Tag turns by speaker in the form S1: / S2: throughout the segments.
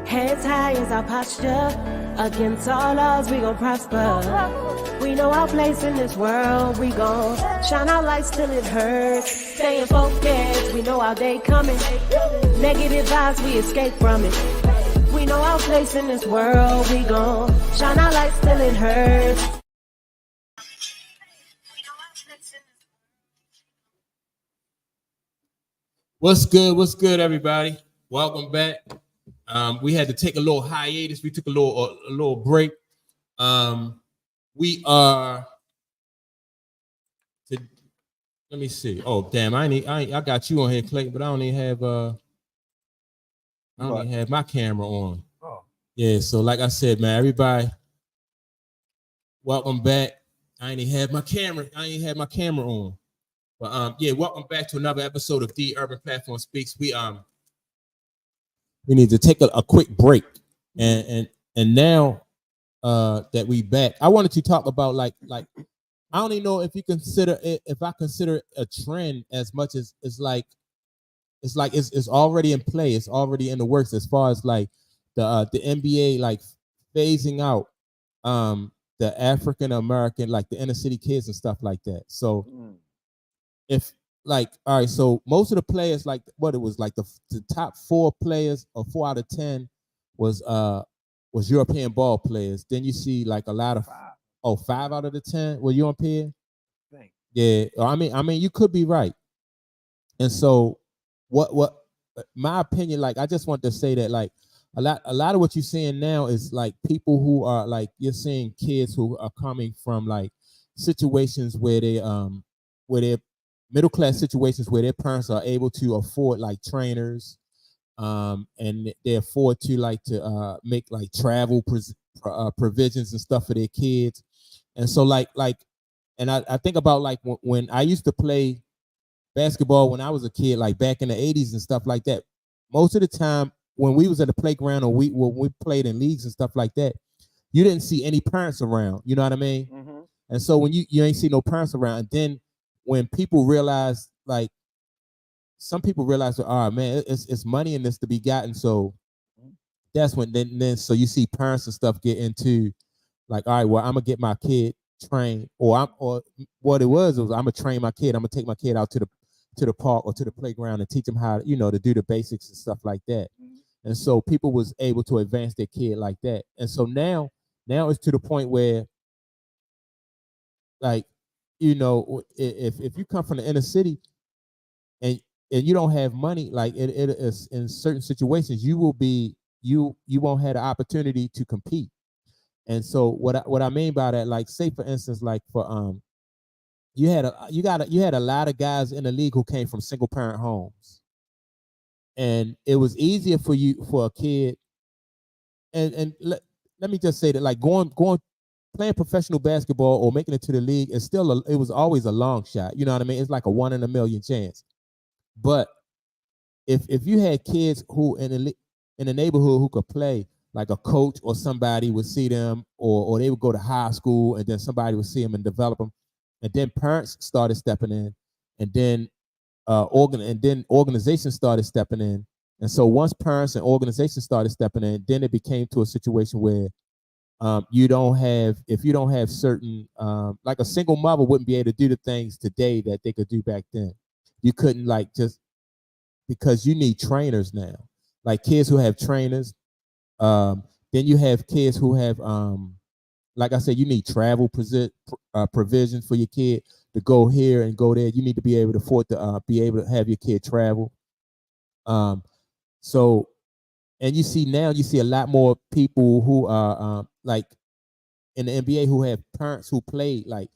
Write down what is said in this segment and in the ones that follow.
S1: Heads high is our posture. Against all odds, we gon' prosper. We know our place in this world. We gon' shine our lights till it hurts. Staying focused, we know our day coming. Negative vibes, we escape from it. We know our place in this world. We gon' shine our lights till it hurts.
S2: What's good? What's good, everybody? Welcome back. We had to take a little hiatus. We took a little break. We are. Let me see. Oh, damn! I got you on here, Clayton, but I don't even have my camera on.
S3: Oh.
S2: Yeah. So, like I said, man, everybody, welcome back. I ain't even have my camera on. But yeah, welcome back to another episode of The Urban Platform Speaks. We need to take a quick break, and now that we back, I wanted to talk about like I don't even know if I consider it a trend as much as it's already in play, it's already in the works as far as like the NBA like phasing out the African American, like the inner city kids and stuff like that. So if like, all right, so most of the players, like what it was like the top 4 players or 4 out of 10 was European ball players. Then you see like a lot of 5 out of the 10 were European.
S3: Thanks.
S2: Yeah, I mean you could be right. And so what my opinion, like I just want to say that like a lot of what you're seeing now is like people who are like, you're seeing kids who are coming from like situations where they're middle class situations where their parents are able to afford like trainers, and they afford to make like travel provisions and stuff for their kids. And so and I think about like when I used to play basketball when I was a kid, like back in the 80s and stuff like that. Most of the time when we was at the playground or when we played in leagues and stuff like that, you didn't see any parents around. You know what I mean?
S3: Mm-hmm.
S2: And so when you ain't see no parents around, and then when people realize, like some people realize that, oh man, it's money in this to be gotten. So that's when then so you see parents and stuff get into like, all right, well, I'm gonna get my kid trained, or what it was I'm gonna train my kid. I'm gonna take my kid out to the park or to the playground and teach them how to do the basics and stuff like that. And so people was able to advance their kid like that. And so now it's to the point where like, if you come from the inner city and you don't have money, like it is in certain situations you won't have the opportunity to compete. And so what I mean by that, like say for instance, like for you had a lot of guys in the league who came from single parent homes, and it was easier for a kid, and let me just say that like going playing professional basketball or making it to the league is still it was always a long shot. You know what I mean? It's like a 1 in a million chance. But if you had kids who in the neighborhood who could play, like a coach or somebody would see them, or they would go to high school and then somebody would see them and develop them, and then parents started stepping in, and then organizations started stepping in. And so once parents and organizations started stepping in, then it became to a situation where if you don't have certain like a single mother wouldn't be able to do the things today that they could do back then. You couldn't, like, just because you need trainers now, like kids who have trainers. Then you have kids who have like I said, you need travel provisions for your kid to go here and go there. You need to be able to afford to be able to have your kid travel. So, and you see a lot more people who are like in the NBA who have parents who play like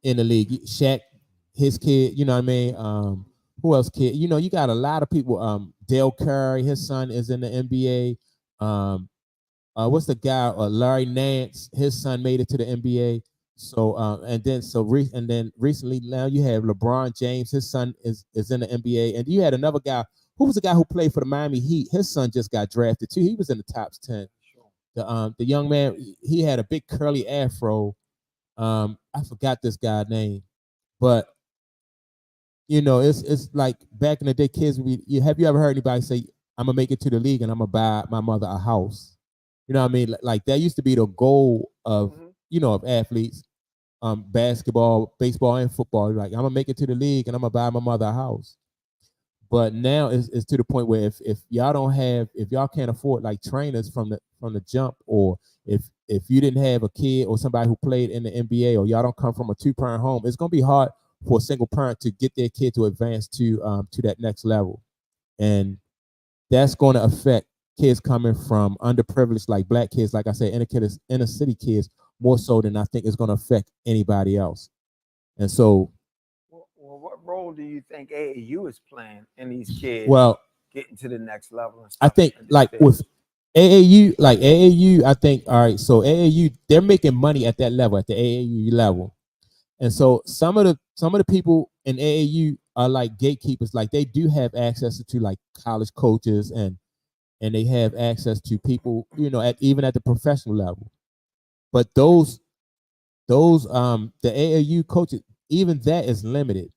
S2: in the league. Shaq, his kid, you know what I mean? Who else kid? You got a lot of people. Dale Curry, his son is in the NBA. What's the guy? Larry Nance, his son made it to the NBA. So and then recently now you have LeBron James, his son is in the NBA, and you had another guy. Who was the guy who played for the Miami Heat? His son just got drafted too. He was in the top 10. The young man, he had a big curly afro. I forgot this guy's name, but it's like back in the day, kids. Have you ever heard anybody say I'm gonna make it to the league and I'm gonna buy my mother a house. You know what I mean? Like that used to be the goal of of athletes, basketball, baseball, and football. Like I'm gonna make it to the league and I'm gonna buy my mother a house. But now it's to the point where if y'all can't afford like trainers from the jump, or if you didn't have a kid or somebody who played in the NBA, or y'all don't come from a 2-parent home, it's gonna be hard for a single parent to get their kid to advance to that next level. And that's going to affect kids coming from underprivileged, like black kids, like I said, inner city kids, more so than I think it's going to affect anybody else. And so,
S3: well, what role do you think AAU is playing in these kids getting to the next level? And stuff
S2: I think like with AAU, I think, all right, so AAU, they're making money at that level, at the AAU level. And so some of the people in AAU are like gatekeepers, like they do have access to like college coaches and they have access to people, even at the professional level. But those the AAU coaches, even that is limited.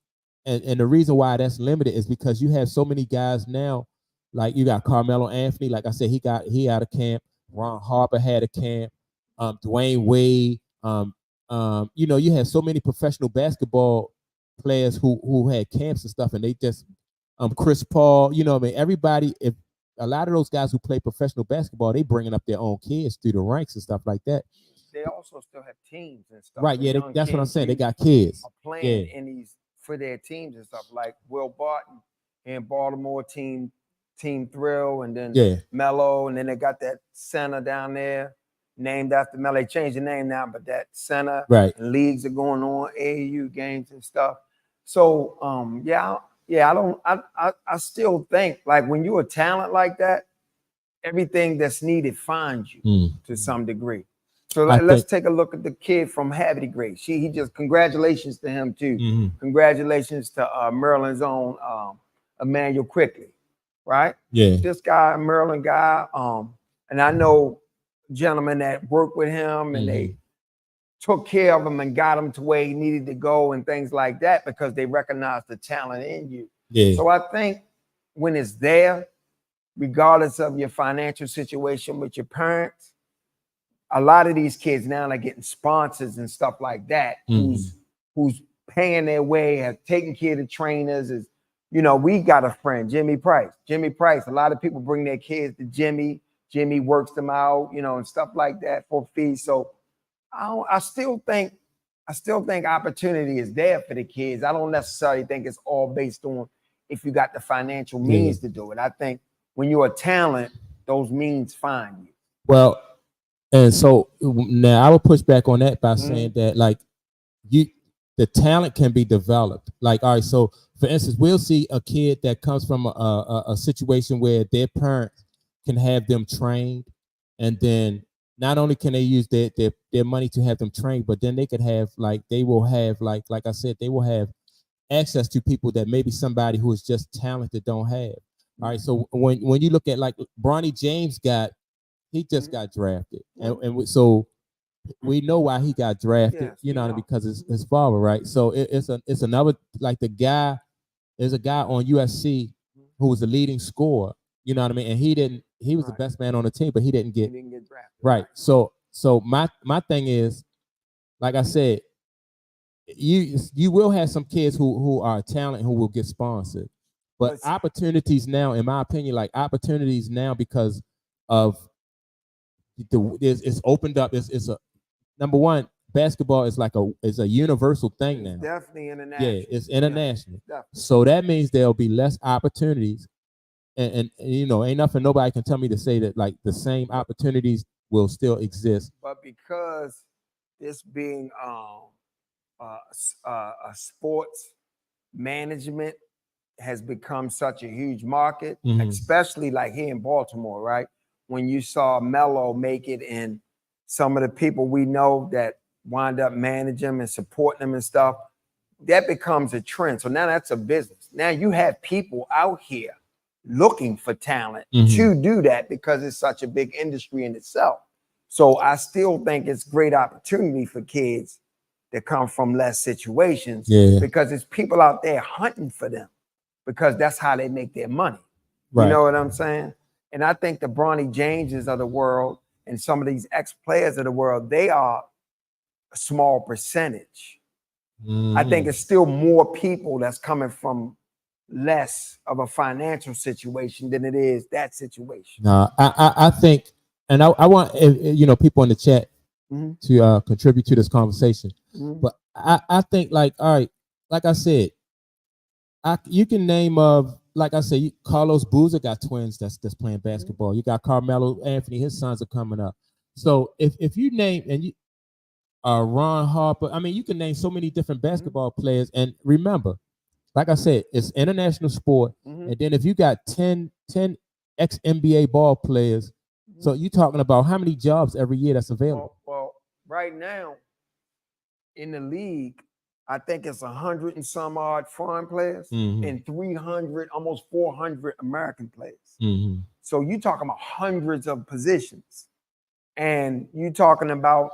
S2: And the reason why that's limited is because you have so many guys now, like you got Carmelo Anthony, like I said, he out of camp. Ron Harper had a camp. Dwayne Wade. You have so many professional basketball players who had camps and stuff, and they just Chris Paul, everybody, if a lot of those guys who play professional basketball, they bringing up their own kids through the ranks and stuff like that.
S3: They also still have teams and stuff.
S2: Right, yeah, that's what I'm saying. They got kids
S3: playing in these for their teams and stuff, like Will Barton in Baltimore, Team Thrill, and then Melo, and then they got that center down there named after Melo. They changed the name now, but that center,
S2: right?
S3: And leagues are going on, AAU games and stuff. So, I still think like when you're a talent like that, everything that's needed finds you to some degree. So let's take a look at the kid from Havre de Grace. He just congratulations to him too. Congratulations to Maryland's own Emmanuel Quickly, right?
S2: Yeah,
S3: this guy, Maryland guy, and I know gentlemen that worked with him and they took care of him and got him to where he needed to go and things like that because they recognized the talent in you.
S2: Yeah.
S3: So I think when it's there, regardless of your financial situation with your parents, a lot of these kids now are getting sponsors and stuff like that, who's paying their way, have taken care of the trainers. We got a friend, Jimmy Price. A lot of people bring their kids to Jimmy. Jimmy works them out, and stuff like that for fees. So I still think opportunity is there for the kids. I don't necessarily think it's all based on if you got the financial means to do it. I think when you're a talent, those means find you.
S2: Well, and so now I would push back on that by saying that like the talent can be developed. Like, all right, so for instance, we'll see a kid that comes from a situation where their parents can have them trained, and then not only can they use their money to have them trained, but then they could have they will have like I said, they will have access to people that maybe somebody who is just talented don't have. All right, so when you look at like Bronny James got drafted, and so we know why he got drafted, because it's his father, right? So it's another like there's a guy on USC who was the leading scorer, you know what I mean, and he was the best man on the team, but he didn't get drafted, right? So my thing is, like I said, you will have some kids who are talent who will get sponsored, but opportunities now, in my opinion, opportunities now because of it's opened up. It's a number one. Basketball is a universal thing now.
S3: Definitely international.
S2: Yeah, it's international. Yeah, so that means there'll be less opportunities, and ain't nothing nobody can tell me to say that like the same opportunities will still exist.
S3: But because this being a sports management has become such a huge market, especially like here in Baltimore, right? When you saw Melo make it and some of the people we know that wind up managing him and supporting him and stuff, that becomes a trend. So now that's a business. Now you have people out here looking for talent to do that because it's such a big industry in itself. So I still think it's great opportunity for kids that come from less situations because it's people out there hunting for them because that's how they make their money.
S2: Right.
S3: You know what I'm saying? And I think the Bronny Jameses of the world and some of these ex-players of the world, they are a small percentage. I think it's still more people that's coming from less of a financial situation than it is that situation.
S2: No, I think, and I want people in the chat to contribute to this conversation. But I think, like, all right, like I said, you can name like I said, Carlos Boozer got twins that's playing basketball. You got Carmelo Anthony, his sons are coming up. So if you name and you Ron Harper, I mean, you can name so many different basketball players. And remember, like I said, it's international sport. And then if you got 10 ex-NBA ball players, so you're talking about how many jobs every year that's available?
S3: Well, right now in the league, I think it's 100 and some odd foreign players and 300, almost 400 American players. So you're talking about hundreds of positions. And you're talking about,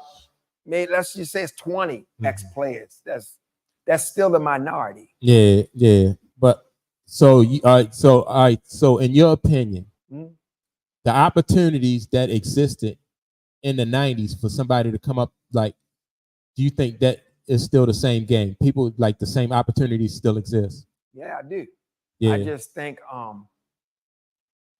S3: maybe let's just say it's 20 ex-players. That's still the minority.
S2: Yeah. But so in your opinion, the opportunities that existed in the 90s for somebody to come up, like, do you think that is still the same game? People, like, the same opportunities still exist?
S3: Yeah, I do.
S2: Yeah.
S3: I just think,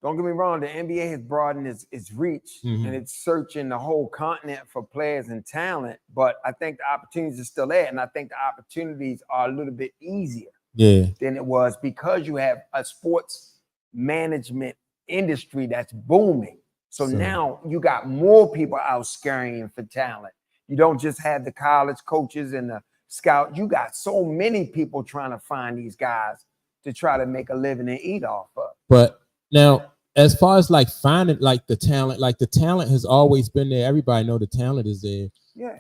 S3: don't get me wrong, the NBA has broadened its reach and it's searching the whole continent for players and talent, but I think the opportunities are still there, and I think the opportunities are a little bit easier than it was because you have a sports management industry that's booming. So now you got more people out scurrying for talent. You don't just have the college coaches and the scout. You got so many people trying to find these guys to try to make a living and eat off of.
S2: But now, as far as like finding like the talent has always been there. Everybody know the talent is there.
S3: Yeah.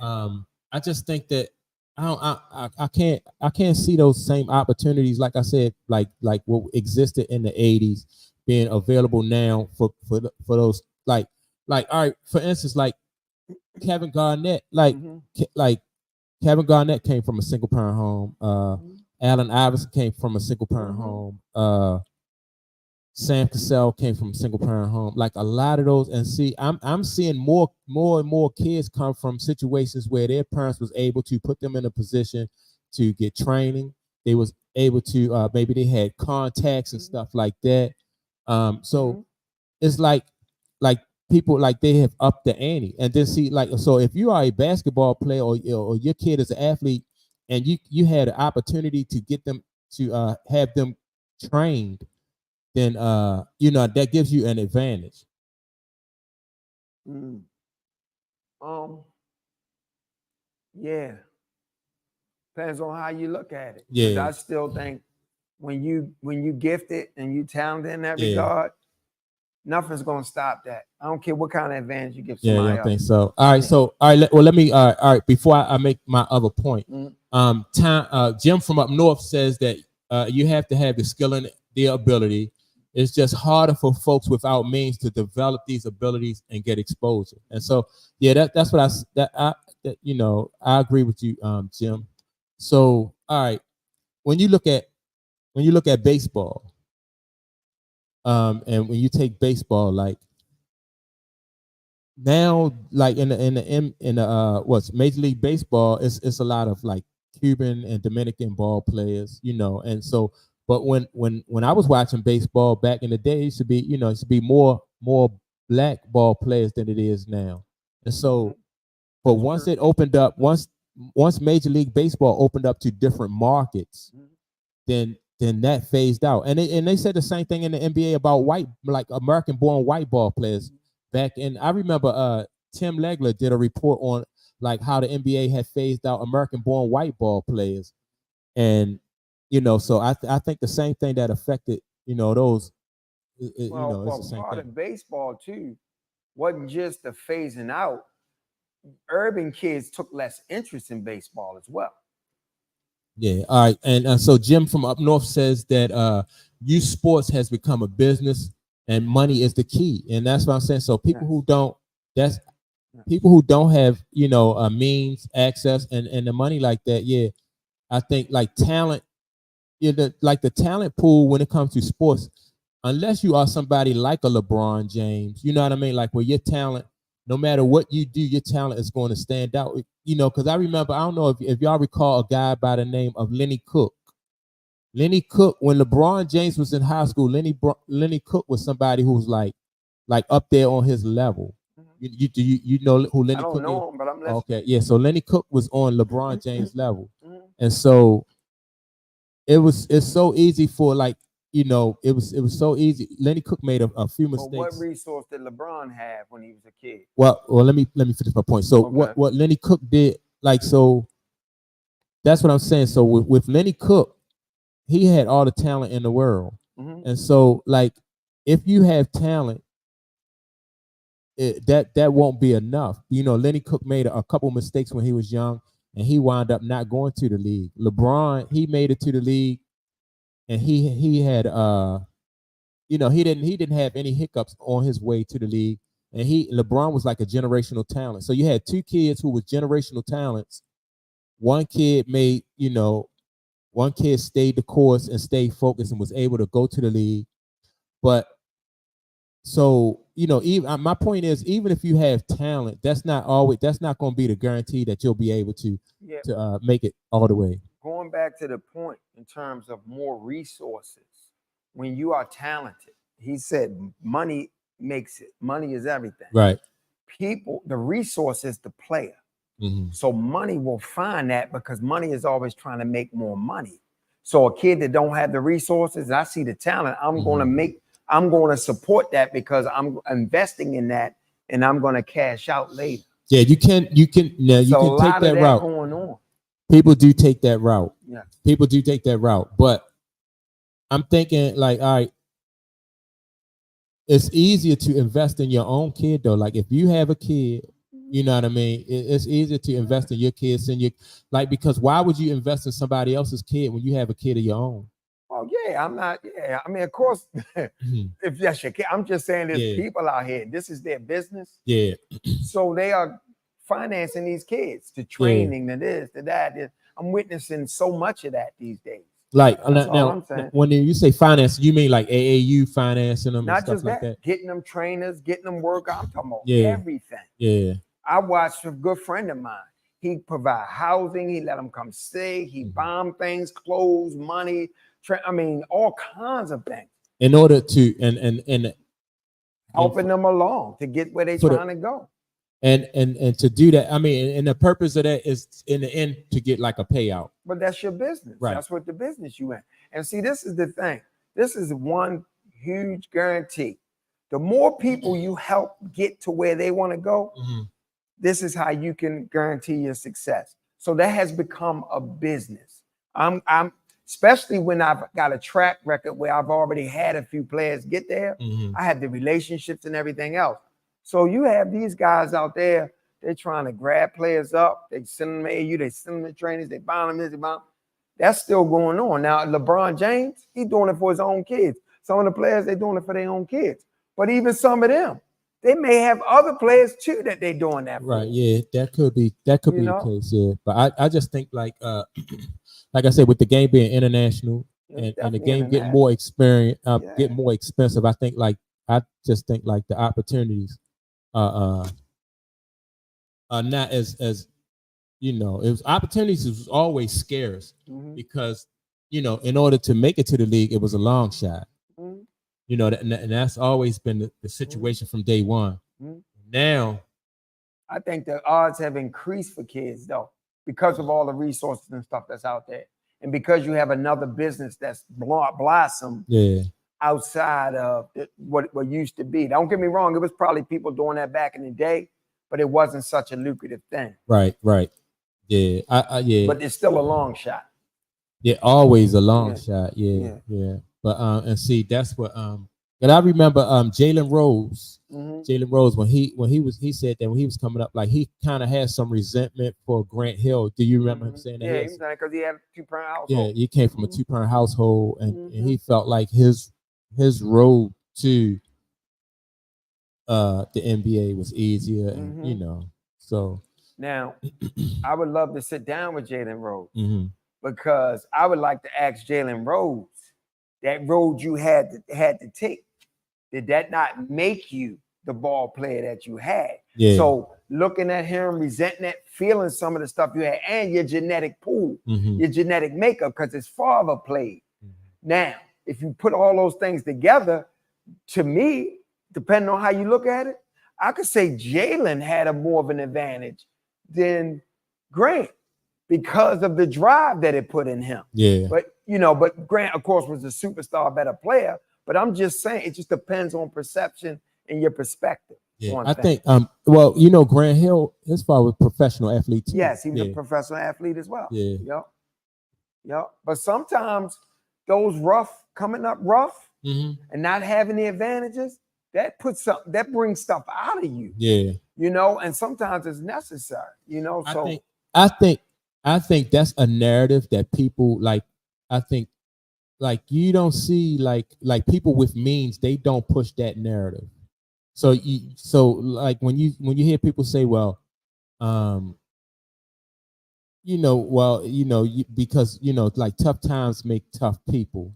S2: I just think that I can't see those same opportunities, like I said, like what existed in the 80s being available now for those like all right, for instance, like Kevin Garnett, like Kevin Garnett came from a single parent home. Allen Iverson came from a single parent home. Sam Cassell came from a single parent home. Like a lot of those, and see, I'm seeing more and more kids come from situations where their parents was able to put them in a position to get training. They was able to maybe they had contacts and stuff like that. So it's like people, like, they have upped the ante. And then see, like, so if you are a basketball player or your kid is an athlete and you had an opportunity to get them to have them trained, then that gives you an advantage.
S3: Yeah. Depends on how you look at it.
S2: Yeah.
S3: I still think when you gifted and you talented in that regard, nothing's gonna stop that. I don't care what kind of advantage you give somebody else.
S2: I think so. All right, so let me all right, before I make my other point. Jim from up north says that you have to have the skill and the ability. It's just harder for folks without means to develop these abilities and get exposure. And so, that's what I agree with you, Jim. So, all right, when you look at baseball, and when you take baseball, like now, like in the what's Major League Baseball, it's a lot of like Cuban and Dominican ball players, and so. But when I was watching baseball back in the day, it used to be more black ball players than it is now. And so, but once it opened up, once Major League Baseball opened up to different markets, then that phased out. And they said the same thing in the NBA about American-born white ball players back in. I remember Tim Legler did a report on like how the NBA had phased out American-born white ball players, and so I think the same thing that affected those. It's the same
S3: part
S2: thing.
S3: of baseball too wasn't just the phasing out. Urban kids took less interest in baseball as well.
S2: Yeah. All right. And so Jim from up north says that youth sports has become a business and money is the key. And that's what I'm saying. So people who don't have, means, access, and the money like that. I think like talent, like the talent pool when it comes to sports, unless you are somebody like a LeBron James, you know what I mean? Like where your talent, no matter what you do, your talent is going to stand out. You know, because I remember, I don't know if y'all recall a guy by the name of Lenny Cook. Lenny Cook, when LeBron James was in high school, Lenny Cook was somebody who was like up there on his level. You know who Lenny
S3: I don't
S2: Cook
S3: know
S2: is?
S3: him, but I'm listening.
S2: Okay, yeah. So Lenny Cook was on LeBron James level,
S3: Mhm.
S2: and so it's so easy for like, you know, it was so easy. Lenny Cook made a few
S3: But what
S2: mistakes.
S3: resource did LeBron have when he was a kid?
S2: Well, let me finish my point. So
S3: Okay.
S2: what Lenny Cook did, like, so that's what I'm saying. So with Lenny Cook, he had all the talent in the world, and so like if you have talent, that won't be enough. You know, Lenny Cook made a couple mistakes when he was young, and he wound up not going to the league. LeBron, he made it to the league, and he had you know, he didn't have any hiccups on his way to the league, and LeBron was like a generational talent. So you had two kids who were generational talents. One kid made, you know, one kid stayed the course and stayed focused and was able to go to the league, but so, you know, even my point is, even if you have talent, that's not going to be the guarantee that you'll be able to make it all the way.
S3: Going back to the point in terms of more resources, when you are talented, he said money makes it. Money is everything.
S2: Right.
S3: People, the resource is the player.
S2: Mm-hmm.
S3: So money will find that because money is always trying to make more money. So a kid that don't have the resources, I see the talent, I'm going to support that because I'm investing in that and I'm going to cash out later.
S2: Yeah, you can now you
S3: So
S2: can take that route.
S3: Going on.
S2: People do take that route.
S3: Yeah.
S2: People do take that route, but I'm thinking like, all right, it's easier to invest in your own kid though. Like if you have a kid, you know what I mean? It's easier to invest in your kids and because why would you invest in somebody else's kid when you have a kid of your own?
S3: Oh yeah, I'm not. Yeah, I mean, of course, if that's your kid, I'm just saying there's people out here. This is their business.
S2: Yeah.
S3: So they are financing these kids to training, to this, to that. I'm witnessing so much of that these days.
S2: Like now, when you say finance, you mean like AAU financing them,
S3: not
S2: and stuff
S3: just
S2: like
S3: that, getting them trainers, getting them work. I'm talking about everything.
S2: Yeah.
S3: I watched a good friend of mine. He provide housing. He let them come stay. He bomb things, clothes, money. I mean, all kinds of things.
S2: In order to and
S3: helping them along to get where they're trying to go.
S2: And to do that, I mean, and the purpose of that is in the end to get like a payout.
S3: But that's your business.
S2: Right.
S3: That's what the business you in. And see, this is the thing. This is one huge guarantee. The more people you help get to where they want to go, this is how you can guarantee your success. So that has become a business. I'm especially when I've got a track record where I've already had a few players get there. I have the relationships and everything else. So you have these guys out there, they're trying to grab players up. They send them to AU, they send them to trainings, they buy them this, they buy them. That's still going on. Now, LeBron James, he's doing it for his own kids. Some of the players, they're doing it for their own kids. But even some of them, they may have other players too that they're doing that for.
S2: Right, yeah, that could be the case, yeah. But I just think like I said, with the game being international and the game getting more experience, get more expensive, I just think like the opportunities are not as you know, opportunities was always scarce because, you know, in order to make it to the league, it was a long shot. You know, and that's always been the situation from day one. Now,
S3: I think the odds have increased for kids though, because of all the resources and stuff that's out there. And because you have another business that's blossomed outside of what used to be. Don't get me wrong, it was probably people doing that back in the day, but it wasn't such a lucrative thing.
S2: Right. Yeah.
S3: But it's still a long shot.
S2: Yeah, always a long shot. Yeah. But and see, that's what and I remember Jalen Rose. Jalen Rose, when he said that when he was coming up, like he kind of had some resentment for Grant Hill. Do you remember him saying that?
S3: Yeah, he was like, because he had a 2-parent household.
S2: Yeah, he came from a 2-parent household, and he felt like his road to the NBA was easier, and you know. So
S3: now, I would love to sit down with Jalen Rose because I would like to ask Jalen Rose that road you had to take, did that not make you the ball player that you had?
S2: Yeah.
S3: So looking at him, resenting that, feeling some of the stuff you had, and your genetic pool, your genetic makeup, because his father played. Now, if you put all those things together, to me, depending on how you look at it, I could say Jalen had a more of an advantage than Grant because of the drive that it put in him.
S2: Yeah.
S3: But but Grant, of course, was a superstar, better player. But I'm just saying, it just depends on perception and your perspective.
S2: Yeah, I think well, Grant Hill, his father was a professional athlete too.
S3: Yes, he was a professional athlete as well.
S2: Yeah.
S3: Yep. But sometimes those coming up rough and not having the advantages, that brings stuff out of you.
S2: Yeah.
S3: And sometimes it's necessary, so
S2: I think that's a narrative that people like. I think you don't see like people with means, they don't push that narrative. So like when you hear people say, well, because like tough times make tough people,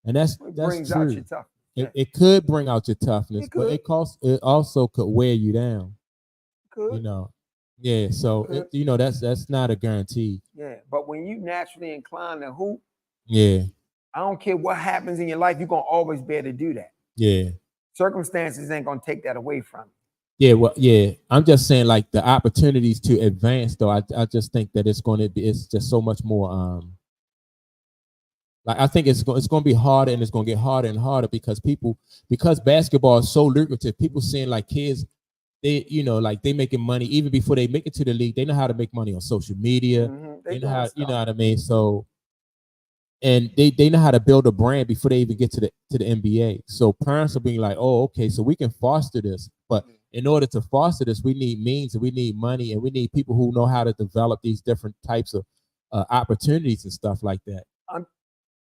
S2: and that's
S3: brings
S2: true.
S3: Out your toughness.
S2: It could bring out your toughness, but it also could wear you down. Yeah. So that's not a guarantee.
S3: Yeah, but when you naturally inclined to hoop,
S2: I
S3: don't care what happens in your life, you're gonna always be able to do that.
S2: Yeah.
S3: Circumstances ain't gonna take that away from
S2: you. Yeah, well, yeah. I'm just saying, like, the opportunities to advance, though. I just think that it's just so much more. Like, I think it's going to be harder, and it's going to get harder and harder because basketball is so lucrative. People seeing like kids, they like they making money even before they make it to the league. They know how to make money on social media. They know how, you know what I mean. So. And they know how to build a brand before they even get to the NBA. So parents are being like, oh, okay, so we can foster this. But in order to foster this, we need means and we need money and we need people who know how to develop these different types of opportunities and stuff like that.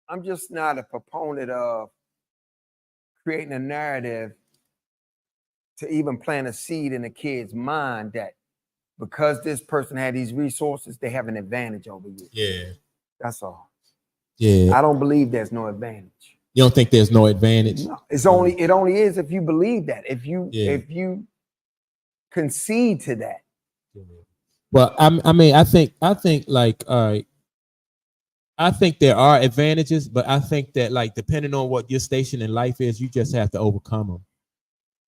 S3: I'm just not a proponent of creating a narrative to even plant a seed in a kid's mind that because this person had these resources, they have an advantage over you.
S2: Yeah.
S3: That's all.
S2: Yeah,
S3: I don't believe there's no advantage.
S2: You don't think there's no advantage?
S3: No, it only is if you believe that. If you concede to that.
S2: Well, I think like I think there are advantages, but I think that like depending on what your station in life is, you just have to overcome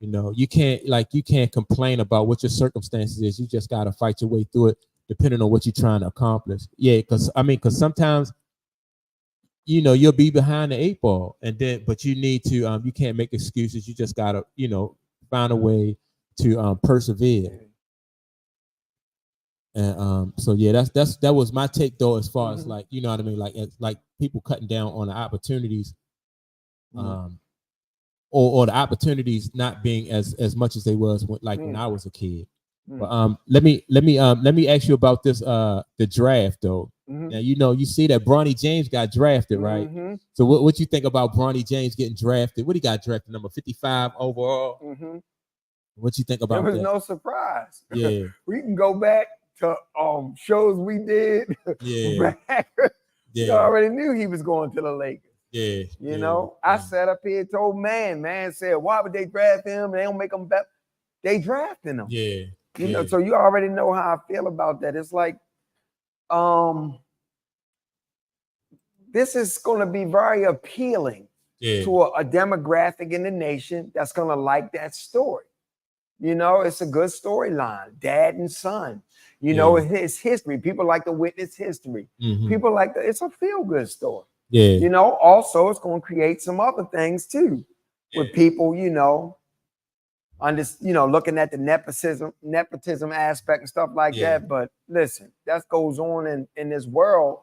S2: them. You can't complain about what your circumstances is. You just gotta fight your way through it, depending on what you're trying to accomplish. Yeah, because sometimes. You'll be behind the 8 ball, but you need to. You can't make excuses. You just gotta, find a way to persevere. And so yeah, that was my take though, as far as like, you know what I mean, like people cutting down on the opportunities, or the opportunities not being as much as they was when I was a kid. But let me ask you about this the draft though. Now you see that Bronny James got drafted, right? So what you think about Bronny James getting drafted? What he got drafted, number 55 overall? What you think about that?
S3: There was no surprise.
S2: Yeah.
S3: We can go back to shows we did.
S2: Yeah.
S3: You already knew he was going to the Lakers.
S2: Yeah.
S3: I sat up here and told man said, why would they draft him? They don't make him better. They drafting him.
S2: Yeah.
S3: So you already know how I feel about that. It's like, this is going to be very appealing to a demographic in the nation that's going to like that story. It's a good storyline, dad and son. It's history. People like to witness history. People like it's a feel-good story.
S2: Yeah.
S3: Also it's going to create some other things too, with people, looking at the nepotism aspect and stuff like that. But listen, that goes on in this world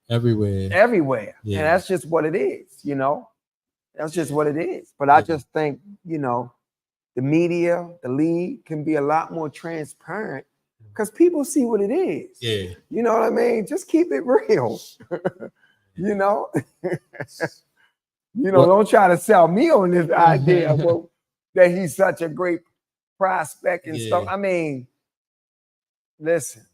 S3: everywhere.
S2: Yeah.
S3: And that's just what it is, That's just what it is. But I just think, the media, the league can be a lot more transparent because people see what it is.
S2: Yeah.
S3: You know what I mean? Just keep it real. Don't try to sell me on this idea that he's such a great prospect and stuff. I mean, listen,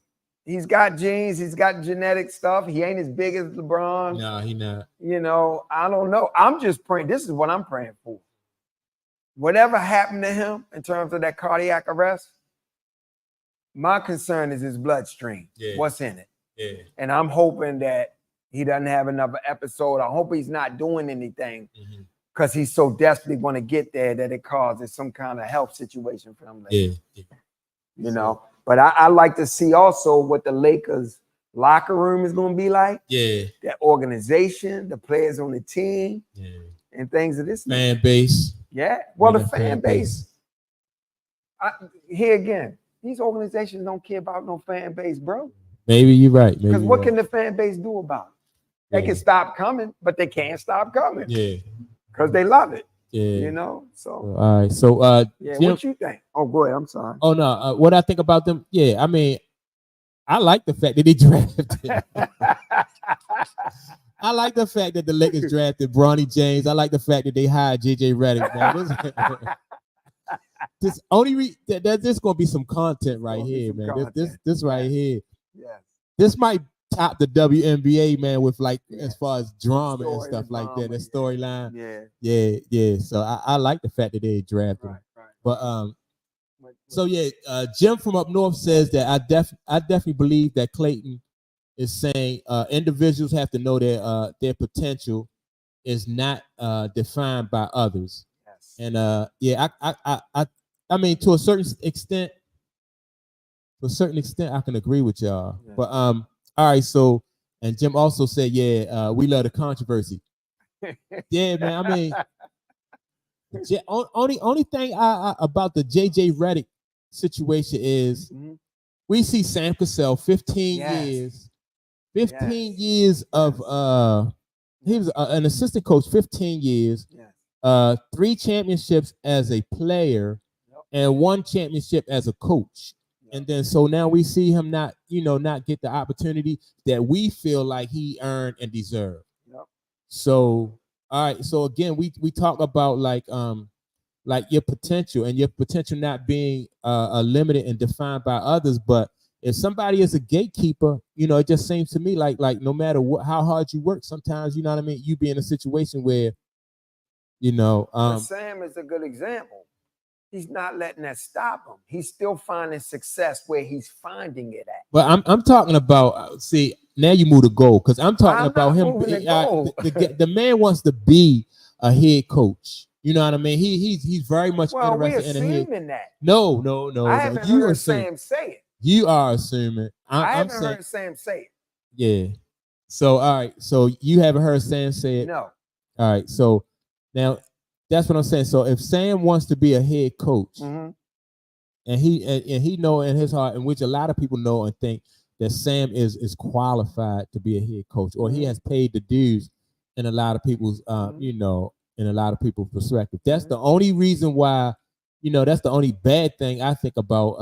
S3: He's got genes. He's got genetic stuff. He ain't as big as LeBron.
S2: No, he not.
S3: You know, I don't know. I'm just praying. This is what I'm praying for. Whatever happened to him in terms of that cardiac arrest, my concern is his bloodstream.
S2: Yeah.
S3: What's in it?
S2: Yeah.
S3: And I'm hoping that he doesn't have another episode. I hope he's not doing anything because he's so desperately going to get there that it causes some kind of health situation for him later.
S2: Yeah.
S3: You know, but I like to see also what the Lakers locker room is going to be like.
S2: Yeah.
S3: That organization, the players on the team, and things of this
S2: fan base.
S3: Yeah. Well,
S2: Yeah,
S3: the fan base. Here again, these organizations don't care about no fan base, bro.
S2: Maybe you're right.
S3: Because what can the fan base do about it? They can stop coming, but they can't stop coming.
S2: Yeah.
S3: Because they love it.
S2: Yeah.
S3: You know? So
S2: all right. So
S3: yeah,
S2: Jim,
S3: what you think? Oh, go ahead. I'm sorry.
S2: oh no, what I think about them, yeah, I mean, I like the fact that they drafted. I like the fact that the Lakers drafted Bronny James. I like the fact that they hired JJ Redick. This only there's just gonna be some content right here, man. This right here.
S3: Yes.
S2: This might top the WNBA, man, with like as far as drama and stuff like that. The storyline. Yeah. So I like the fact that they drafted him. But so yeah, Jim from up north says that I definitely believe that Clayton is saying individuals have to know their potential is not defined by others. Yes. And yeah, I mean to a certain extent, I can agree with y'all. Yeah. But all right, so and Jim also said, yeah, we love the controversy. Yeah, man. I mean, only thing about the JJ Redick situation is we see Sam Cassell 15 years of he was an assistant coach 15 years, 3 championships as a player and 1 championship as a coach. And then so now we see him not get the opportunity that we feel like he earned and deserved. So all right, so again we talk about like your potential and your potential not being limited and defined by others. But if somebody is a gatekeeper, it just seems to me like no matter how hard you work, sometimes you know what I mean, you be in a situation where
S3: Sam is a good example. He's not letting that stop him. He's still finding success where he's finding it at.
S2: But I'm talking about, see, now you move the goal because I'm talking about him. The man wants to be a head coach. You know what I mean? He's very much interested in a head.
S3: That.
S2: No.
S3: I haven't heard Sam say it.
S2: You are assuming.
S3: I haven't heard Sam say it.
S2: Yeah. So all right. So you haven't heard Sam say it?
S3: No.
S2: All right. So now that's what I'm saying. So if Sam wants to be a head coach, and he know in his heart, in which a lot of people know and think that Sam is qualified to be a head coach, or he has paid the dues in a lot of people's in a lot of people's perspective. That's the only reason why, that's the only bad thing I think about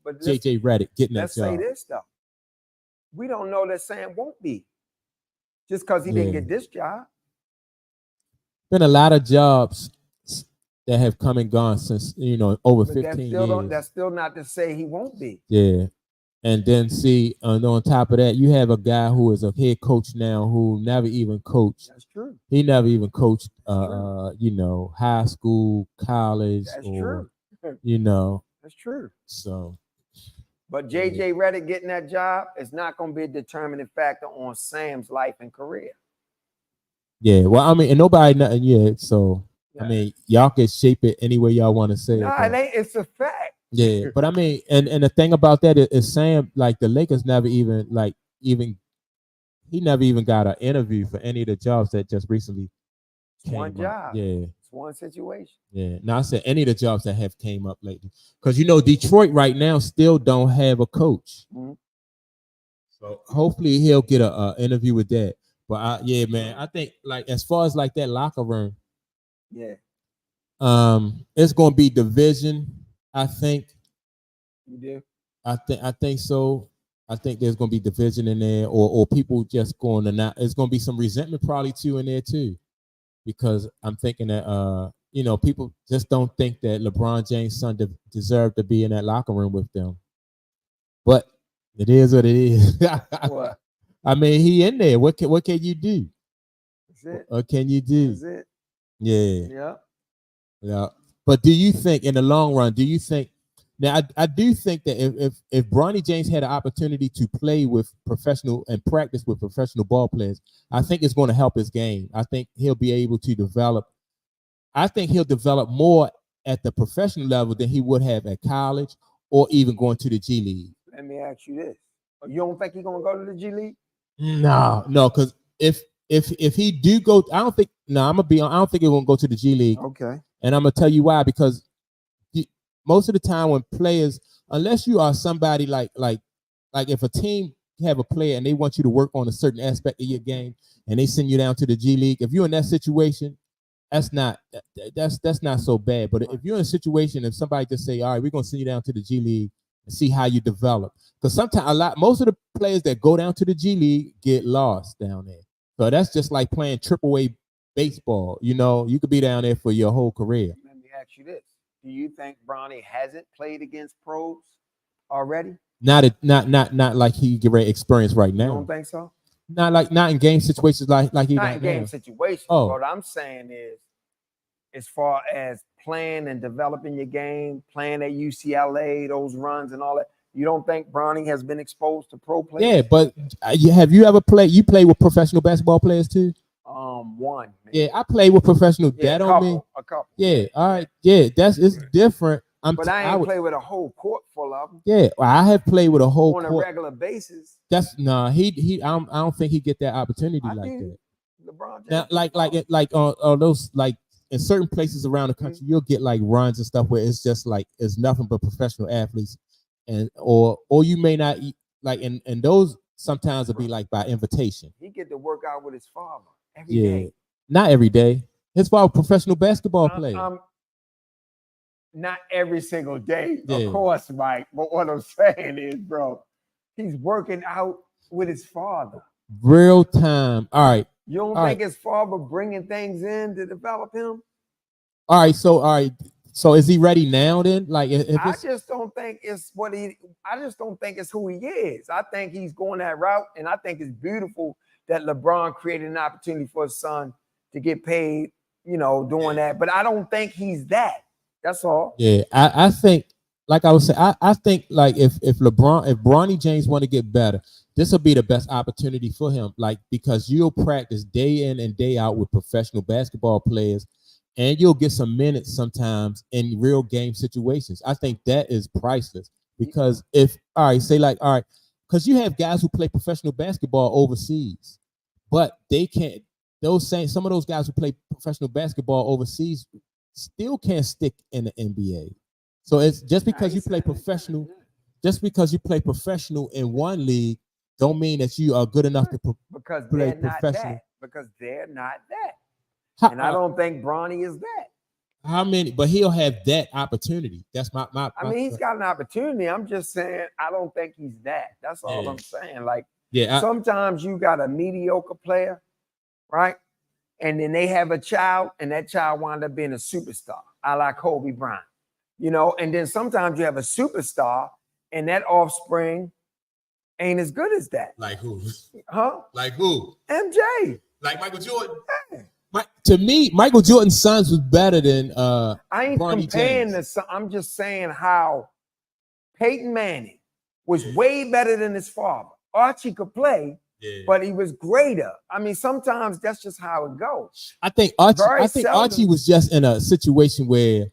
S2: JJ Redick getting that job.
S3: Let's say this though. We don't know that Sam won't be just because he didn't get this job.
S2: Been a lot of jobs that have come and gone since over 15 years.
S3: That's still not to say he won't be.
S2: Yeah, and then see, on top of that, you have a guy who is a head coach now who never even coached.
S3: That's true.
S2: He never even coached, high school, college.
S3: That's true.
S2: That's
S3: true.
S2: So,
S3: but JJ Redick getting that job is not going to be a determining factor on Sam's life and career.
S2: Yeah, well, I mean, and nobody nothing yet. So, I mean, y'all can shape it any way y'all want to say it.
S3: No, it ain't. It's a fact.
S2: Yeah, but I mean, and the thing about that is Sam, like the Lakers never even he never even got an interview for any of the jobs that just recently
S3: came up. One job.
S2: Yeah.
S3: It's one situation.
S2: Yeah. Now I said any of the jobs that have came up lately. Because Detroit right now still don't have a coach. So hopefully he'll get a interview with that. But man, I think like as far as like that locker room, it's gonna be division. I think.
S3: You do?
S2: I think so. I think there's gonna be division in there, or people just going to not. There's gonna be some resentment probably too in there too, because I'm thinking that people just don't think that LeBron James' son deserved to be in that locker room with them. But It is what it is.
S3: What?
S2: I mean, he in there. What can you do?
S3: That's it.
S2: What can you do?
S3: That's it.
S2: Yeah.
S3: Yeah.
S2: Yeah. But do you think in the long run, do you think now I do think that if Bronny James had an opportunity to play with professional and practice with professional ball players, I think it's going to help his game. I think he'll be able to develop. I think he'll develop more at the professional level than he would have at college or even going to the G League.
S3: Let me ask you this. You don't think he's gonna go to the G League?
S2: No, because if he do go, I don't think. No, I'm gonna be on. I don't think he won't go to the G League.
S3: Okay.
S2: And I'm gonna tell you why. Because most of the time when players, unless you are somebody like if a team have a player and they want you to work on a certain aspect of your game and they send you down to the G League, if you're in that situation, that's not so bad. But if you're in a situation, if somebody just say, all right, we're gonna send you down to the G League and see how you develop, because sometimes most of the players that go down to the G League get lost down there. So that's just like playing AAA baseball. You know, you could be down there for your whole career.
S3: Let me ask you this. Do you think Bronny hasn't played against pros already?
S2: Not like he get ready experience right now.
S3: You don't think so?
S2: Not in game situations like he
S3: not in game situations.
S2: Oh.
S3: What I'm saying is, as far as playing and developing your game, playing at UCLA, those runs and all that, you don't think Bronny has been exposed to pro players?
S2: Yeah, but have you ever played? You play with professional basketball players too?
S3: One.
S2: Yeah, I play with professional.
S3: Yeah,
S2: that don't mean
S3: a couple.
S2: Yeah, all right. Yeah, it's different.
S3: But I ain't play with a whole court full of them.
S2: Yeah, I have played with a whole
S3: on
S2: court.
S3: A regular basis.
S2: That's he. I don't think he get that opportunity like that.
S3: LeBron
S2: James. Now, like on those like in certain places around the country, you'll get like runs and stuff where it's just like it's nothing but professional athletes, and or you may not like and those sometimes will be like by invitation.
S3: He get to work out with his father every day.
S2: Not every day. His father professional basketball player.
S3: Not every single day, of course, Mike. But what I'm saying is, bro, he's working out with his father.
S2: Real time. All right.
S3: You don't think his father bringing things in to develop him?
S2: All right. So is he ready now? Then, like,
S3: I just don't think it's what he. I just don't think it's who he is. I think he's going that route, and I think it's beautiful that LeBron created an opportunity for his son to get paid. You know, doing that. But I don't think he's that. That's all.
S2: Yeah, I think, like I was saying, I think like if Bronny James want to get better, this will be the best opportunity for him. Like because you'll practice day in and day out with professional basketball players, and you'll get some minutes sometimes in real game situations. I think that is priceless because because you have guys who play professional basketball overseas, but they can't. Some of those guys who play professional basketball overseas still can't stick in the NBA. So it's just because you play professional, in one league, don't mean that you are good enough to play professional.
S3: Because they're not that. And I don't think Bronny is that.
S2: How many? But he'll have that opportunity. That's my
S3: I mean, he's got an opportunity. I'm just saying I don't think he's that. That's all I'm saying. Like, sometimes you got a mediocre player, right? And then they have a child, and that child wound up being a superstar, a la Kobe Bryant, you know. And then sometimes you have a superstar, and that offspring ain't as good as that.
S2: Like who?
S3: Huh?
S2: Like who?
S3: MJ.
S2: Like Michael Jordan. Yeah. To me, Michael Jordan's sons was better than
S3: I ain't
S2: Bronny
S3: comparing
S2: James.
S3: I'm just saying how Peyton Manning was way better than his father. Archie could play. Yeah. But he was greater. I mean, sometimes that's just how it goes.
S2: I think Archie was just in a situation where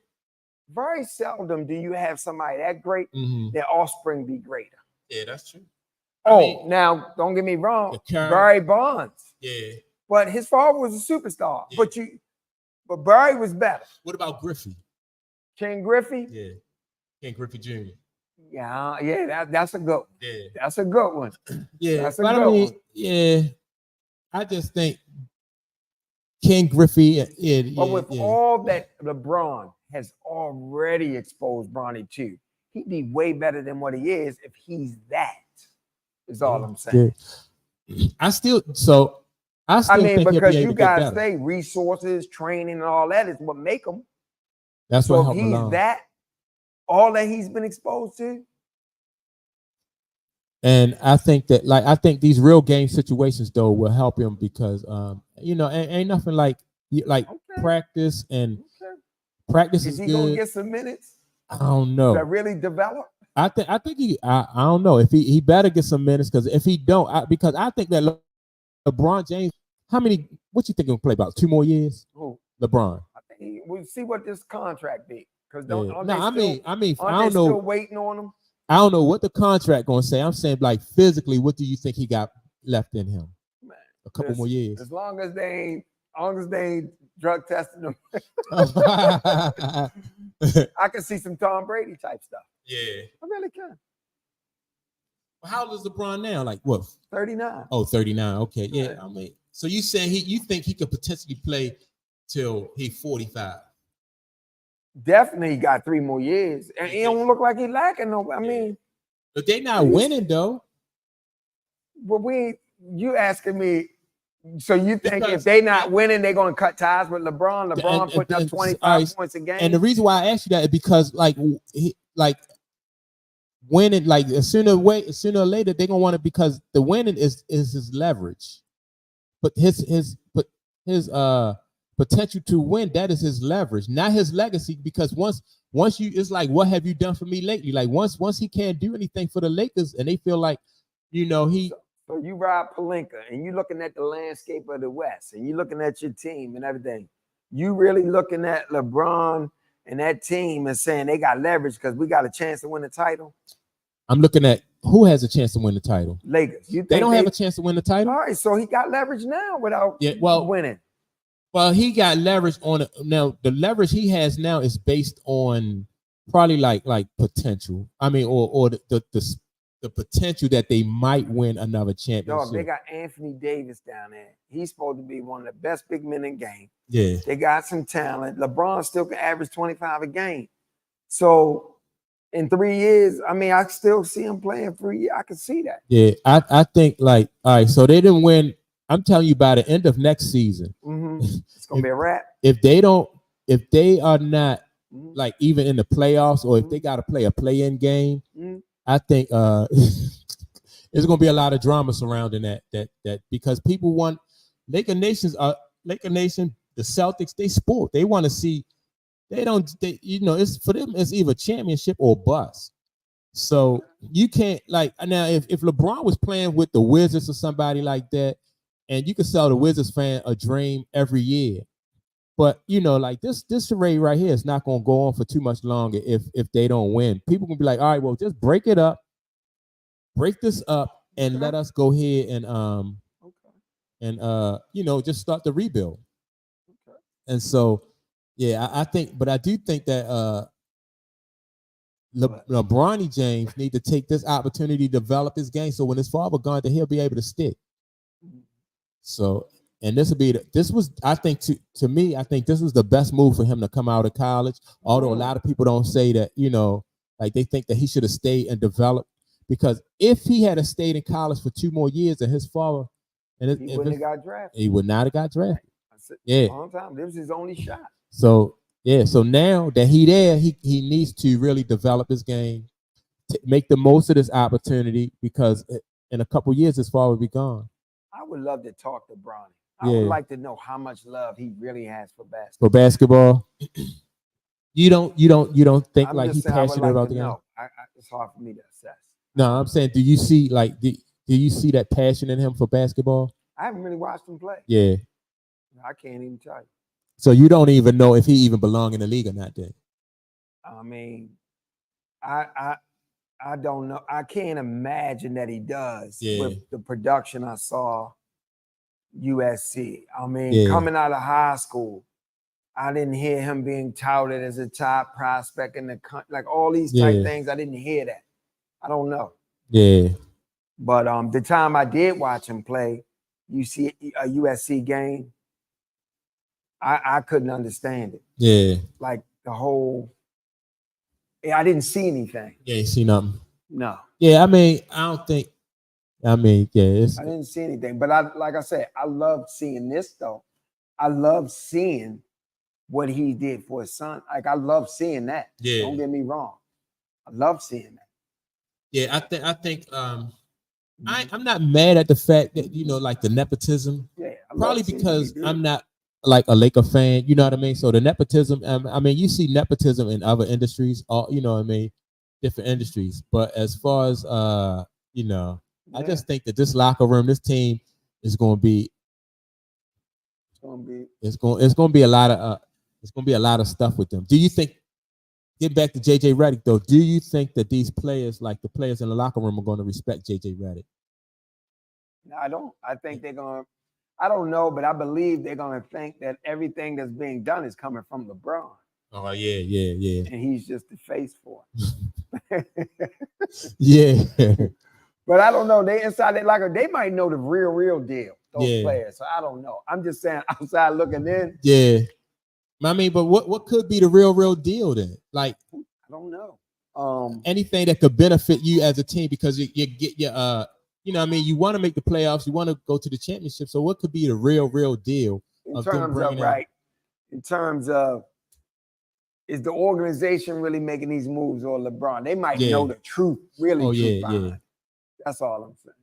S3: very seldom do you have somebody that great, their offspring be greater.
S2: Yeah, that's true.
S3: Now don't get me wrong, Barry Bonds.
S2: Yeah.
S3: But his father was a superstar. Yeah. But Barry was better.
S2: What about Griffey?
S3: Ken Griffey?
S2: Yeah. Ken Griffey Jr.
S3: Yeah, that's a good one.
S2: Yeah.
S3: That's a good one.
S2: Yeah,
S3: that's a good one.
S2: Yeah, I just think Ken Griffey.
S3: But with all that LeBron has already exposed Bronny to, he'd be way better than what he is if he's that. Is all I'm saying.
S2: Yeah. I mean,
S3: think because you guys say resources, training, and all that is what make him.
S2: That's
S3: so
S2: what
S3: if he's that. All that he's been exposed to,
S2: And I think that, like, I think these real game situations though will help him because, ain't nothing like
S3: Okay.
S2: practice, and
S3: Okay.
S2: practice
S3: Is
S2: is
S3: he gonna
S2: good.
S3: get some minutes
S2: I don't
S3: to
S2: know.
S3: really develop?
S2: I think I don't know if he better get some minutes, because if he don't, because I think that LeBron James, what you think he'll play about 2 more years?
S3: Who?
S2: LeBron.
S3: I think we'll see what this contract be. Because
S2: Yeah.
S3: aren't
S2: No,
S3: they
S2: I mean,
S3: aren't
S2: I
S3: they
S2: don't
S3: still
S2: know.
S3: waiting on him?
S2: I don't know what the contract gonna say. I'm saying, like, physically, what do you think he got left in him?
S3: Man,
S2: A couple more years.
S3: As long as they ain't drug testing him,
S2: Yeah.
S3: I can see some Tom Brady type stuff. I really can.
S2: How old is LeBron now? Like what?
S3: 39.
S2: Oh, 39. Okay. Yeah.
S3: Yeah.
S2: I mean, so you saying you think he could potentially play till he's 45?
S3: Definitely got 3 more years. And he don't look like he lacking no. I mean,
S2: but they not winning though.
S3: but you asking me, so you think
S2: Because
S3: if they not winning, they're gonna cut ties with LeBron? LeBron putting up 25 points a game.
S2: And the reason why I asked you that is because winning, like sooner or later they're gonna want it, because the winning is his leverage. But his potential to win, that is his leverage, not his legacy. Because once you, it's like, what have you done for me lately? Like once he can't do anything for the Lakers, and they feel like, he.
S3: So you ride Pelinka and you looking at the landscape of the West and you looking at your team and everything. You really looking at LeBron and that team and saying they got leverage because we got a chance to win the title?
S2: I'm looking at who has a chance to win the title.
S3: Lakers. You think
S2: they don't have a chance to win the title?
S3: All right, so he got leverage now without winning.
S2: Well, he got leverage on it. Now, the leverage he has now is based on probably like potential. I mean, or the potential that they might win another championship.
S3: Dog, they got Anthony Davis down there. He's supposed to be one of the best big men in the game.
S2: Yeah.
S3: They got some talent. LeBron still can average 25 a game. So in 3 years, I mean, I still see him playing 3 years. I can see that.
S2: Yeah, I think, like, all right, so they didn't win. I'm telling you, by the end of next season,
S3: it's gonna be a wrap.
S2: If they are not like even in the playoffs, or if they got to play a play-in game, I think there's gonna be a lot of drama surrounding that because people want Laker Nation, the Celtics, they sport. They want to see. It's for them. It's either championship or bust. So you can't, like, now if LeBron was playing with the Wizards or somebody like that, and you could sell the Wizards fan a dream every year. But like this charade right here is not going to go on for too much longer if they don't win. People can be like, all right, well, just break this up, and let us go ahead and just start the rebuild. Okay. And so, yeah, I do think that LeBron James need to take this opportunity to develop his game, so when his father gone, that he'll be able to stick. So. And I think to me, I think this was the best move for him to come out of college. Although a lot of people don't say that, like they think that he should have stayed and developed, because if he had stayed in college for 2 more years and his father,
S3: he wouldn't have got drafted.
S2: He would not have got drafted.
S3: Yeah, long time. This was his only shot.
S2: So so now that he needs to really develop his game, make the most of this opportunity, because in a couple years his father will be gone.
S3: I would love to talk to Bronny. I would like to know how much love he really has for basketball.
S2: For basketball, you don't think like he's passionate about the game?
S3: No, it's hard for me to assess.
S2: No, I'm saying, do you see that passion in him for basketball?
S3: I haven't really watched him play.
S2: Yeah,
S3: I can't even tell you.
S2: So you don't even know if he even belong in the league or not, then?
S3: I mean, I don't know. I can't imagine that he does with the production I saw. USC. I mean, coming out of high school, I didn't hear him being touted as a top prospect in the country. Like all these type things, I didn't hear that. I don't know.
S2: Yeah.
S3: But the time I did watch him play, you see a USC game, I couldn't understand it. Yeah. Like the whole. I didn't see anything.
S2: Yeah, you see nothing.
S3: No.
S2: Yeah, I mean, I didn't
S3: see anything, but like I said, I love seeing this though. I love seeing what he did for his son. Like I love seeing that. Yeah. Don't get me wrong. I love seeing that.
S2: Yeah, I think I'm not mad at the fact that like the nepotism.
S3: Yeah, I love
S2: Probably
S3: seeing
S2: because
S3: it.
S2: I'm not like a Laker fan. You know what I mean? So the nepotism. I mean, you see nepotism in other industries. All what I mean, different industries. But as far as I
S3: Yeah,
S2: just think that this locker room, this team, is going to be.
S3: it's gonna be.
S2: It's going to be a lot of. It's going to be a lot of stuff with them. Do you think? Get back to JJ Redick though. Do you think that these players, like the players in the locker room, are going to respect JJ Redick?
S3: No, I don't. I think they're gonna. I don't know, but I believe they're gonna think that everything that's being done is coming from LeBron,
S2: Oh yeah.
S3: and he's just the face for it.
S2: Yeah.
S3: But I don't know. They inside that locker, they might know the real deal. Those
S2: Yeah.
S3: players. So I don't know. I'm just saying outside looking in.
S2: Yeah. I mean, but what could be the real deal then? Like
S3: I don't know.
S2: anything that could benefit you as a team because you get your what I mean, you want to make the playoffs, you want to go to the championship. So what could be the real deal
S3: in
S2: of them
S3: terms of
S2: bringing
S3: right. In terms of is the organization really making these moves or LeBron? They might
S2: Yeah.
S3: know the truth, really.
S2: Oh,
S3: truth
S2: yeah,
S3: behind
S2: yeah.
S3: it. That's all I'm saying.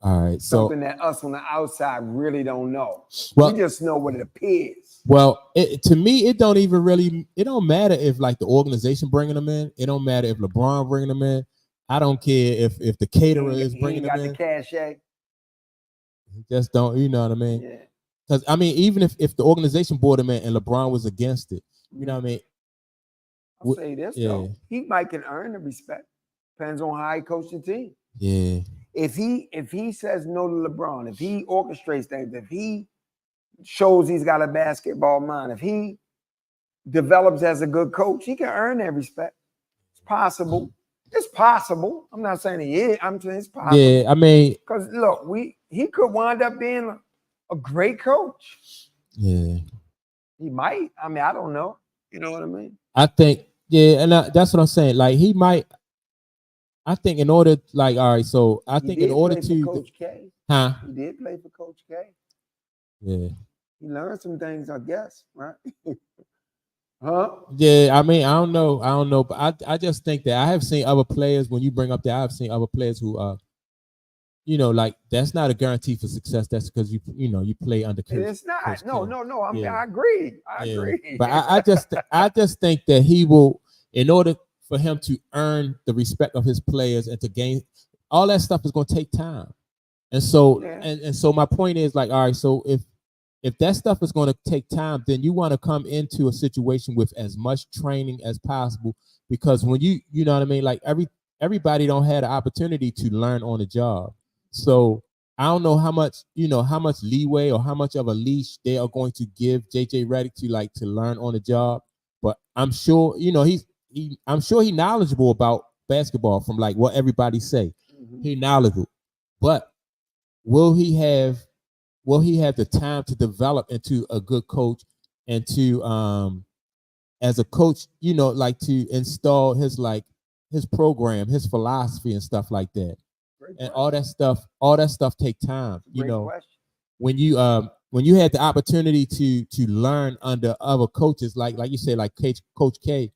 S2: All right. So
S3: Something that us on the outside really don't know.
S2: well,
S3: We just know what it appears.
S2: well, to me, it don't matter if like the organization bringing them in. It don't matter if LeBron bringing them in. I don't care if the caterer is bringing them
S3: got
S2: in.
S3: the cachet.
S2: Just don't, you know what I mean?
S3: Yeah.
S2: Because I mean, even if the organization brought him in and LeBron was against it, you know what I mean?
S3: I'll say this
S2: yeah.
S3: though. He might can earn the respect. Depends on how he coaches the team.
S2: Yeah.
S3: If he says no to LeBron, if he orchestrates things, if he shows he's got a basketball mind, if he develops as a good coach, he can earn that respect. It's possible. It's possible. I'm not saying he is. I'm saying it's possible.
S2: Yeah, I mean,
S3: because look, he could wind up being a great coach.
S2: Yeah.
S3: He might. I mean, I don't know. You know what I mean?
S2: I think, yeah, and that's what I'm saying. Like he might. I think in order, like, all right, so I think in order to,
S3: Coach K,
S2: huh?
S3: He did play for Coach K.
S2: Yeah.
S3: He learned some things, I guess, right? Huh?
S2: Yeah, I mean, I don't know, but I just think that I have seen other players. When you bring up that, I've seen other players who like that's not a guarantee for success. That's because you play under.
S3: It's not.
S2: Coach
S3: No.
S2: K.
S3: I agree. I agree.
S2: But I just think that he will, in order for him to earn the respect of his players and to gain all that stuff is going to take time. And so and so my point is like, all right, so if that stuff is going to take time, then you want to come into a situation with as much training as possible, because when you know what I mean, like everybody don't have the opportunity to learn on the job. So I don't know how much leeway or how much of a leash they are going to give JJ Redick to learn on the job, but I'm sure I'm sure he's knowledgeable about basketball from like what everybody say. Mm-hmm. He's knowledgeable, but will he have the time to develop into a good coach and to as a coach, like to install his program, his philosophy and stuff like that. And all that stuff take time. When you had the opportunity to learn under other coaches, like you said, like Coach K.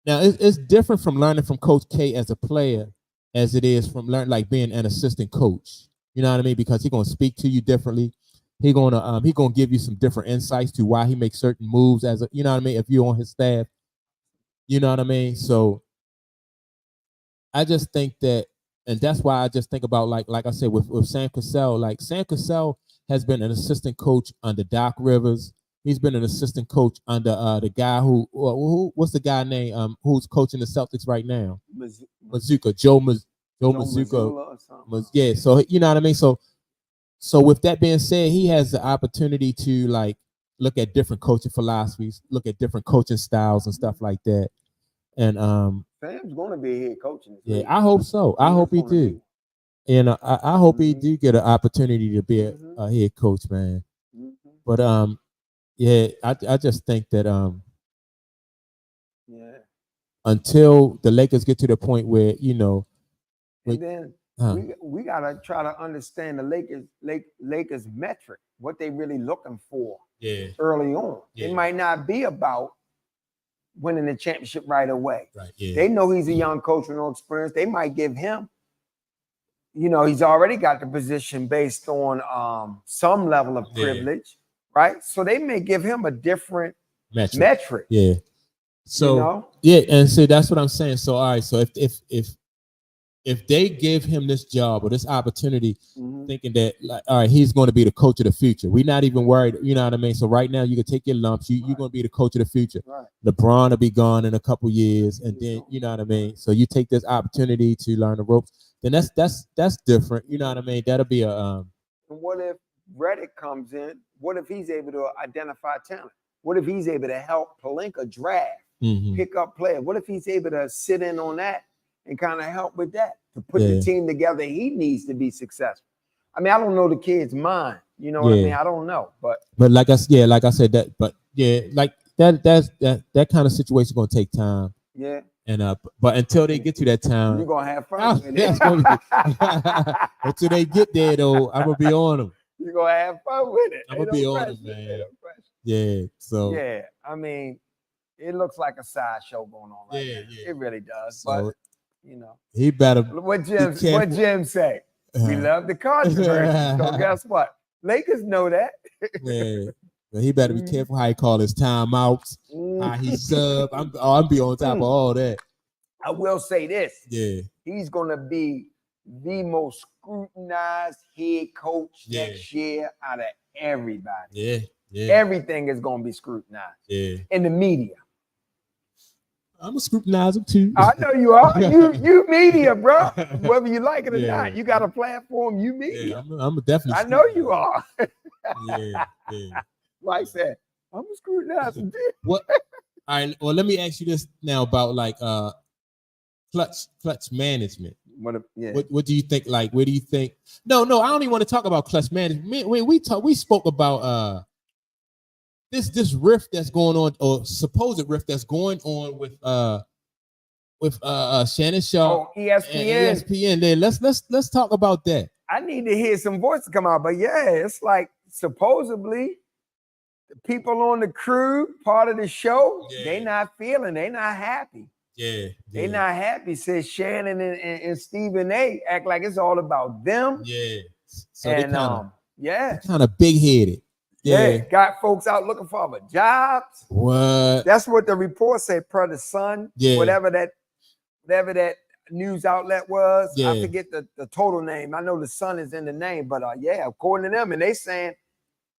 S2: Now it's different from learning from Coach K as a player as it is from learning being an assistant coach. You know what I mean? Because he's gonna speak to you differently. He's gonna give you some different insights to why he makes certain moves as a, you know what I mean, if you're on his staff. You know what I mean? So I just think that, and that's why I just think about like I said with Sam Cassell. Like Sam Cassell has been an assistant coach under Doc Rivers. He's been an assistant coach under the guy who what's the guy name who's coaching the Celtics right now? Mazzucca, Joe Mazzucca. Yeah, so you know what I mean. So with that being said, he has the opportunity to look at different coaching philosophies, look at different coaching styles and stuff like that. And
S3: Sam's going to be here coaching.
S2: Yeah, I hope so. I hope he do. And I hope he do get an opportunity to be a head coach, man. But yeah, I just think that until the Lakers get to the point where
S3: and then we gotta try to understand the Lakers metric, what they really looking for early on. It might not be about winning the championship right away.
S2: Right. Yeah.
S3: They know he's a young coach with no experience. They might give him you know, he's already got the position based on some level of privilege, right? So they may give him a different metric.
S2: Yeah. So
S3: you know?
S2: yeah, and so that's what I'm saying. So all right, so if they give him this job or this opportunity, thinking that like, all right, he's going to be the coach of the future. We're not even worried, you know what I mean? So right now you can take your lumps, you're going to be the coach of the future.
S3: Right.
S2: LeBron will be gone in a couple years, and then you know what I mean. So you take this opportunity to learn the ropes, then that's different. You know what I mean? That'll be a
S3: And what if Reddick comes in? What if he's able to identify talent? What if he's able to help Pelinka draft, pick up players? What if he's able to sit in on that and kind of help with that to put the team together he needs to be successful? I mean, I don't know the kid's mind. You know what I mean? I don't know, but
S2: like I said that, but yeah, like that kind of situation is gonna take time.
S3: Yeah.
S2: And but until they get to that time,
S3: you're gonna have fun with
S2: it. Until they get there though, I'm gonna be on them.
S3: You're gonna have fun with it.
S2: I'm gonna be on them, man. Yeah. So
S3: yeah, I mean, it looks like a sideshow going on right now. Yeah. It really does. So, but you know,
S2: he better.
S3: What Jim say? We love the controversy. So guess what? Lakers know that.
S2: Yeah. He better be careful how he call his timeouts, how he sub. I'm be on top of all that.
S3: I will say this.
S2: Yeah.
S3: He's gonna be the most scrutinized head coach next year out of everybody.
S2: Yeah.
S3: Everything is gonna be scrutinized.
S2: Yeah.
S3: In the media.
S2: I'm gonna scrutinize him too.
S3: I know you are. You media, bro. Whether you like it or not, you got a platform. You media.
S2: Yeah, I'm definitely.
S3: I know you are.
S2: yeah.
S3: Like I said, I'm gonna scrutinize him.
S2: What? All right. Well, let me ask you this now about like clutch management. What do you think? Like, where do you think? No, I don't even want to talk about clutch management. We spoke about this rift that's going on, or supposed rift that's going on with Shannon Sharpe, ESPN. Then let's talk about that.
S3: I need to hear some voices come out, but yeah, it's like supposedly the people on the crew, part of the show, they not happy. They not happy. Says Shannon and Stephen A. act like it's all about them.
S2: Yeah. So
S3: and
S2: kind of big headed.
S3: Yeah, got folks out looking for other jobs.
S2: What?
S3: That's what the report said per the Sun. Whatever that news outlet was. I forget the total name. I know the Sun is in the name, but according to them, and they saying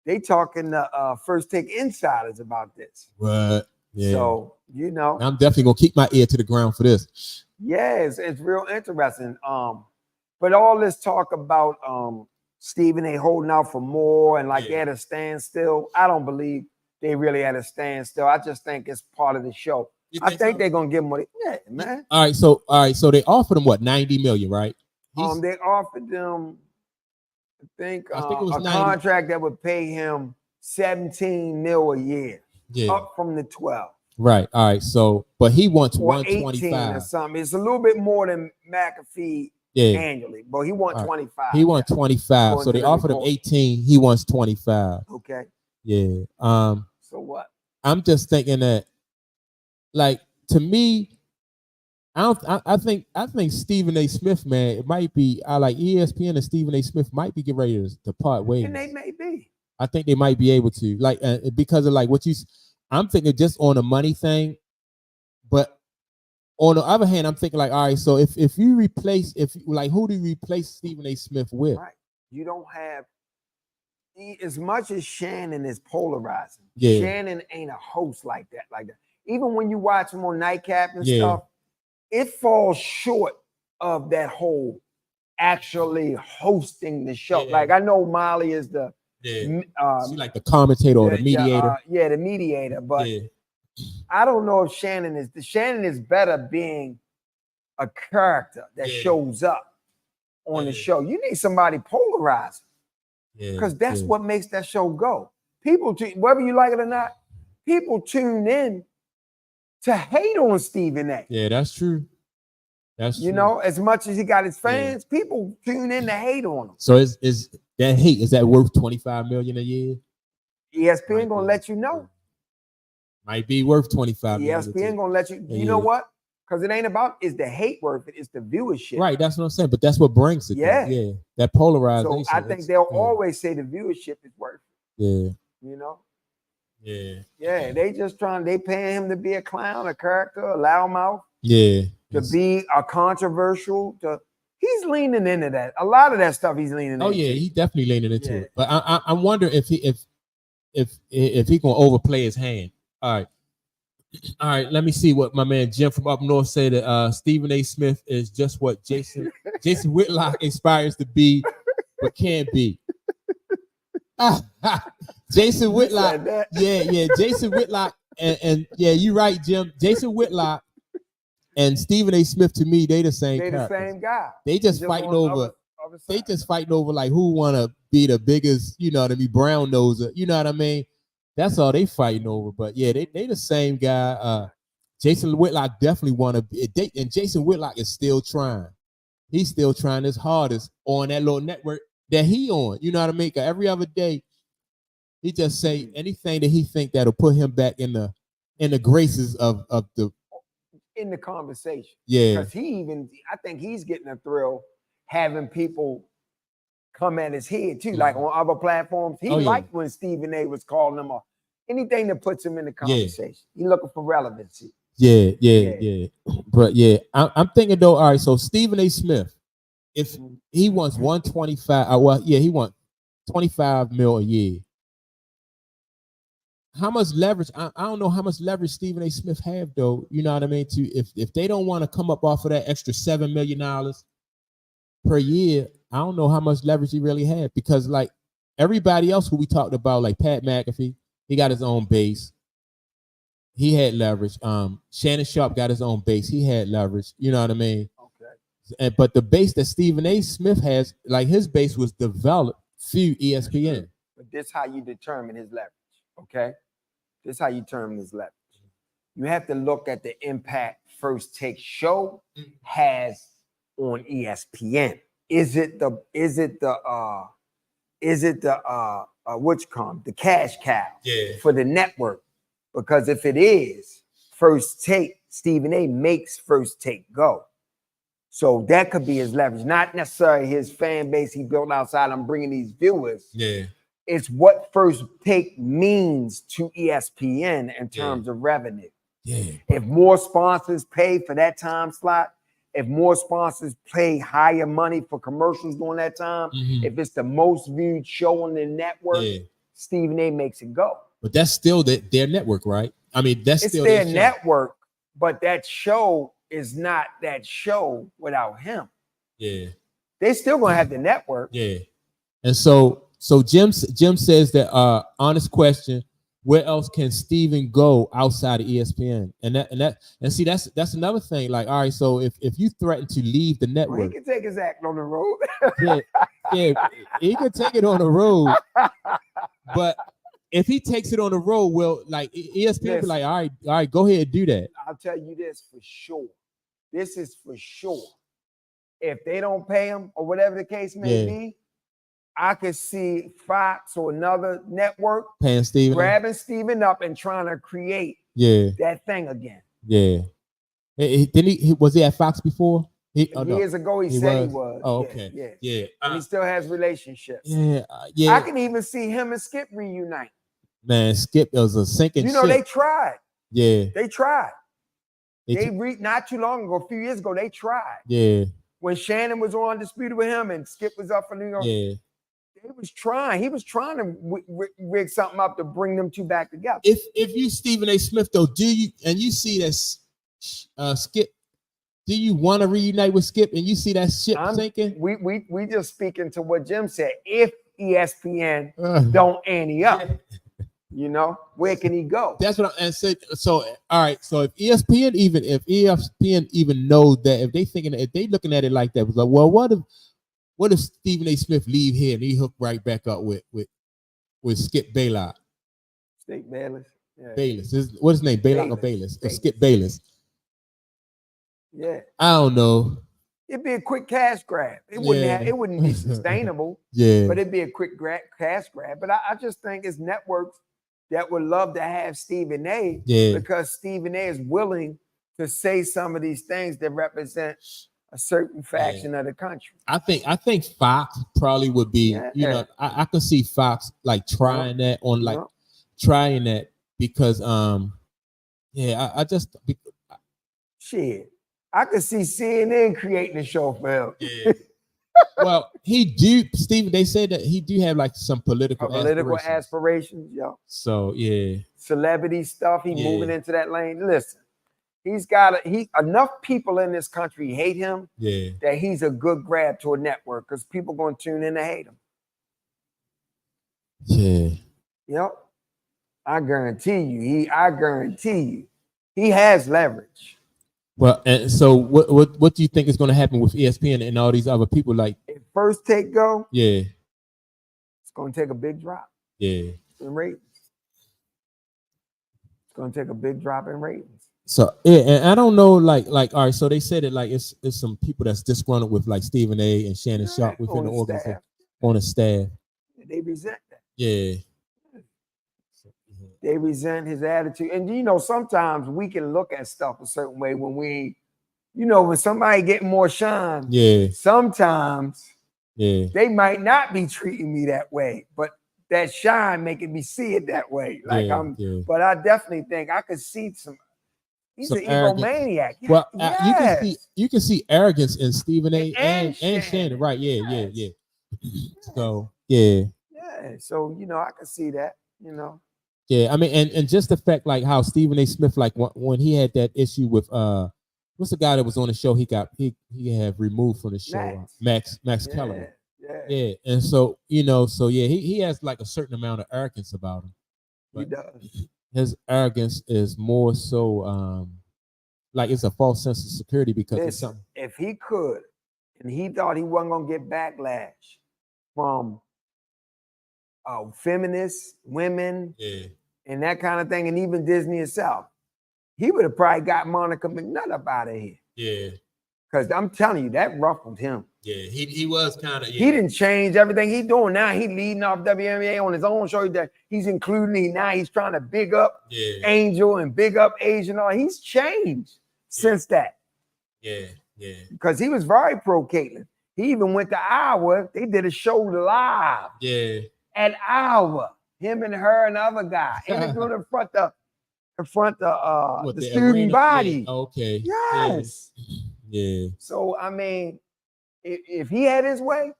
S3: they talking to First Take insiders about this.
S2: What? Yeah.
S3: So you know,
S2: I'm definitely gonna keep my ear to the ground for this.
S3: Yeah, it's real interesting. But all this talk about Stephen A. holding out for more and like they at a standstill. I don't believe they really at a standstill. I just think it's part of the show. I think they're gonna give him money. Yeah, man.
S2: All right, so they offered him what, 90 million, right?
S3: They offered them, I think it was a 90. Contract that would pay him 17 mil a year. Up from the 12.
S2: Right. All right. So, but he wants
S3: 125 or something. It's a little bit more than McAfee annually, but he wants 25.
S2: He wants 25. So they offered him 18. He wants 25.
S3: Okay.
S2: Yeah.
S3: So what?
S2: I'm just thinking that, like, to me, I think Stephen A. Smith, man, it might be. I like ESPN and Stephen A. Smith might be getting ready to part ways.
S3: And they may be.
S2: I think they might be able to, like, because of like what you. I'm thinking just on a money thing, but on the other hand, I'm thinking like, all right, so if you replace, who do you replace Stephen A. Smith with?
S3: Right. You don't have, as much as Shannon is polarizing.
S2: Yeah.
S3: Shannon ain't a host like that. Even when you watch him on Nightcap and stuff, it falls short of that whole actually hosting the show.
S2: Yeah.
S3: Like I know Molly is the.
S2: She like the commentator or the mediator.
S3: The mediator. But I don't know if Shannon is better being a character that shows up on the show. You need somebody polarizing. Because that's what makes that show go. People, whether you like it or not, people tune in to hate on Stephen A.
S2: Yeah, that's true. That's
S3: you know, as much as he got his fans, people tune in to hate on him.
S2: So is that hate, is that worth 25 million a year?
S3: ESPN gonna let you know.
S2: Might be worth 25 million.
S3: ESPN gonna let you. You know what? Because it ain't about is the hate worth it, it's the viewership.
S2: Right, that's what I'm saying. But that's what brings it.
S3: Yeah.
S2: Yeah, that polarization.
S3: So I think they'll always say the viewership is worth it.
S2: Yeah.
S3: You know?
S2: Yeah.
S3: Yeah, they just they paying him to be a clown, a character, a loudmouth.
S2: Yeah.
S3: To be a controversial. He's leaning into that. A lot of that stuff he's leaning into.
S2: Oh yeah, he's definitely leaning into it. But I wonder if he gonna overplay his hand. All right. Let me see what my man Jim from up north said. That Stephen A. Smith is just what Jason Whitlock aspires to be, but can't be. Jason Whitlock. Yeah. Jason Whitlock and yeah, you're right, Jim. Jason Whitlock and Stephen A. Smith, to me, they the same.
S3: They the same guy.
S2: They just fighting over. They just fighting over like who wanna be the biggest, you know what I mean, brown noser. You know what I mean? That's all they fighting over. But yeah, they the same guy. Jason Whitlock definitely wanna be, and Jason Whitlock is still trying. He's still trying his hardest on that little network that he on. You know what I mean? 'Cause every other day, he just say anything that he think that'll put him back in the graces of the
S3: in the conversation.
S2: Yeah.
S3: Because I think he's getting a thrill having people come at his head too. Like on other platforms. He liked when Stephen A. was calling him anything that puts him in the conversation. He's looking for relevancy.
S2: Yeah. But yeah, I'm thinking though, all right, so Stephen A. Smith, if he wants 125, he wants 25 mil a year. How much leverage? I don't know how much leverage Stephen A. Smith have though. You know what I mean? If they don't want to come up off of that extra $7 million per year, I don't know how much leverage he really had, because like everybody else who we talked about, like Pat McAfee, he got his own base. He had leverage. Shannon Sharp got his own base. He had leverage. You know what I mean? Okay. But the base that Stephen A. Smith has, like his base was developed through ESPN.
S3: But this is how you determine his leverage. Okay. This is how you determine his leverage. You have to look at the impact First Take show has on ESPN. Is it the cash cow for the network? Because if it is, First Take, Stephen A. makes First Take go. So that could be his leverage, not necessarily his fan base he built outside. I'm bringing these viewers.
S2: Yeah.
S3: It's what First Take means to ESPN in terms of revenue.
S2: Yeah.
S3: If more sponsors pay for that time slot, if more sponsors pay higher money for commercials during that time, if it's the most viewed show on the network, Stephen A. makes it go.
S2: But that's still their network, right? I mean, it's still
S3: their network, but that show is not that show without him.
S2: Yeah.
S3: They're still gonna have the network.
S2: Yeah. And so Jim says that honest question, where else can Stephen go outside of ESPN? And see that's another thing. Like, all right, so if you threaten to leave the network,
S3: well, he can take his act on the road.
S2: yeah, he can take it on the road. But if he takes it on the road, well, like ESPN be like, all right, go ahead and do that.
S3: I'll tell you this for sure. This is for sure. If they don't pay him or whatever the case may be, I could see Fox or another network
S2: paying Stephen,
S3: grabbing Stephen up and trying to create that thing again.
S2: Yeah. Was he at Fox before?
S3: Years ago, he said he was.
S2: Oh, okay. Yeah.
S3: And he still has relationships.
S2: Yeah.
S3: I can even see him and Skip reunite.
S2: Man, Skip was a sinking ship.
S3: They tried.
S2: Yeah.
S3: They tried. Not too long ago, a few years ago, they tried.
S2: Yeah. When
S3: Shannon was on Undisputed with him and Skip was up for New York.
S2: Yeah.
S3: He was trying to rig something up to bring them two back together.
S2: If you Stephen A. Smith though, you see that Skip, do you want to reunite with Skip and you see that ship sinking?
S3: We just speaking to what Jim said. If ESPN don't ante up, where can he go? That's what
S2: I said. So all right. So if ESPN even knows that, if they looking at it like that, was like, well, what if Stephen A. Smith leave here and he hook right back up with Skip Bayless?
S3: Skip Bayless. Yeah.
S2: Bayless. What's his name? Bayless or Bayless? Skip Bayless.
S3: Yeah.
S2: I don't know.
S3: It'd be a quick cash grab. It wouldn't be sustainable.
S2: Yeah.
S3: But it'd be a quick cash grab. But I just think it's networks that would love to have Stephen A.
S2: Yeah.
S3: Because Stephen A. is willing to say some of these things that represent a certain faction of the country.
S2: I think Fox probably would be, you know, I could see Fox like trying that on like trying that because I just
S3: shit. I could see CNN creating a show for him.
S2: Yeah. Well, Stephen, they said that he do have like some political
S3: aspirations, yo.
S2: So yeah.
S3: Celebrity stuff. He moving into that lane. Listen, he's got enough people in this country hate him that he's a good grab to a network because people gonna tune in to hate him.
S2: Yeah.
S3: Yep. I guarantee you, he has leverage.
S2: Well, and so what do you think is going to happen with ESPN and all these other people? Like,
S3: if First Take go,
S2: it's
S3: going to take a big drop.
S2: In
S3: ratings. It's going to take a big drop in ratings.
S2: So and I don't know, like all right. So they said it like it's some people that's disgruntled with like Stephen A. and Shannon Sharp within the organization on the staff.
S3: They resent that.
S2: Yeah.
S3: They resent his attitude. And, you know, sometimes we can look at stuff a certain way when when somebody getting more shine.
S2: Yeah.
S3: Sometimes they might not be treating me that way, but that shine making me see it that way. Like but I definitely think I could see he's an egomaniac.
S2: Well, you can see arrogance in Stephen A. and Shannon. Right. Yeah. So, yeah.
S3: So, I can see that,
S2: Yeah, I mean, and just the fact like how Stephen A. Smith, like when he had that issue with what's the guy that was on the show? He had removed from the show, Max Kellerman. Yeah, and so he has like a certain amount of arrogance about him.
S3: He does.
S2: His arrogance is more so like it's a false sense of security because it's something.
S3: If he could, and he thought he wasn't gonna get backlash from feminists, women, and that kind of thing, and even Disney itself, he would have probably got Monica McNutt up out of here.
S2: Yeah.
S3: Because I'm telling you, that ruffled him.
S2: Yeah, he was kind of.
S3: He didn't change everything he's doing now. He's leading off WNBA on his own show. That he's including. Now he's trying to big up Angel and big up Asian. He's changed since that.
S2: Yeah.
S3: Because he was very pro Caitlyn. He even went to Iowa. They did a show live.
S2: Yeah.
S3: At Iowa, him and her and the other guy, and they're going to confront the student arena body.
S2: Yeah. Okay.
S3: Yes.
S2: Yeah.
S3: So I mean, if he had his way,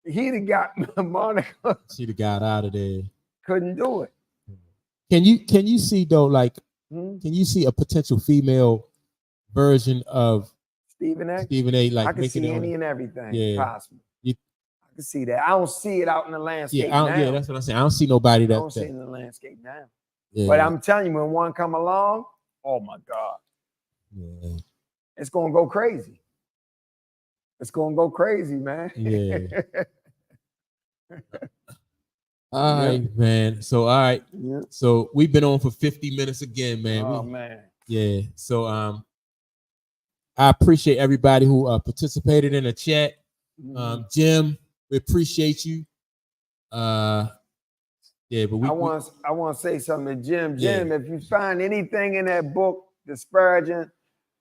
S3: he'd have got Monica.
S2: She'd have got out of there.
S3: Couldn't do it.
S2: Can you see though? Like, can you see a potential female version of Stephen A? Like,
S3: I can see any and everything possible. I can see that. I don't see it out in the landscape
S2: now. Yeah, that's what I'm saying. I don't see nobody that.
S3: I don't see it in the landscape now. Yeah. But I'm telling you, when one come along, oh my God.
S2: Yeah.
S3: It's going to go crazy. It's going to go crazy, man.
S2: Yeah. All right, man. So, all right.
S3: Yeah.
S2: So, we've been on for 50 minutes again, man.
S3: Oh, man.
S2: Yeah. So, I appreciate everybody who participated in the chat. Jim, we appreciate you. But I
S3: want to say something to Jim. Jim, if you find anything in that book disparaging,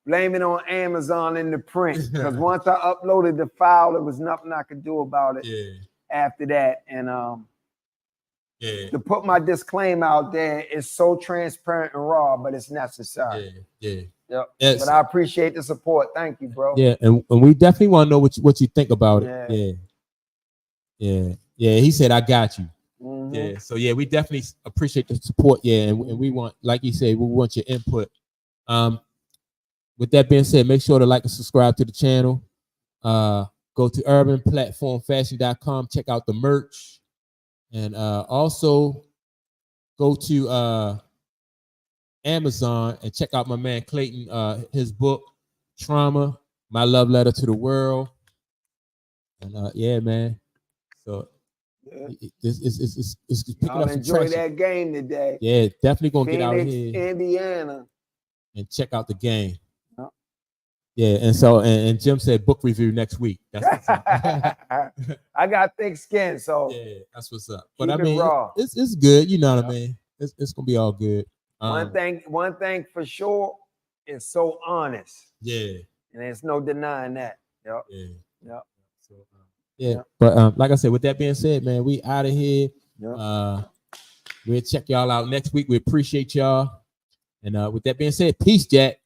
S3: blame it on Amazon in the print. Because once I uploaded the file, there was nothing I could do about it. After that, and to put my disclaimer out there is so transparent and raw, but it's necessary. Yep. Yes. But I appreciate the support. Thank you, bro.
S2: Yeah, and we definitely want to know what you think about it. Yeah. He said, I got you.
S3: Mm-hmm.
S2: Yeah. So we definitely appreciate the support. Yeah, and we want, like you said, we want your input. With that being said, make sure to like and subscribe to the channel. Go to urbanplatformfashion.com, check out the merch, and also go to Amazon and check out my man Clayton, his book Trauma, My Love Letter to the World. And man, so it's picking up some
S3: enjoy traction. That game today.
S2: Yeah, definitely gonna
S3: Phoenix,
S2: get out here,
S3: Indiana,
S2: and check out the game. Yeah, and so and Jim said book review next week. That's what's up.
S3: I got thick skin, so
S2: yeah, that's what's up. But I mean, it's good. You know what I mean? It's gonna be all good.
S3: One thing for sure, is so honest.
S2: Yeah.
S3: And there's no denying that. Yep.
S2: Yeah.
S3: Yep.
S2: So, yeah.
S3: Yep.
S2: But like I said, with that being said, man, we out of here.
S3: Yep.
S2: We'll check y'all out next week. We appreciate y'all. And with that being said, peace, Jack.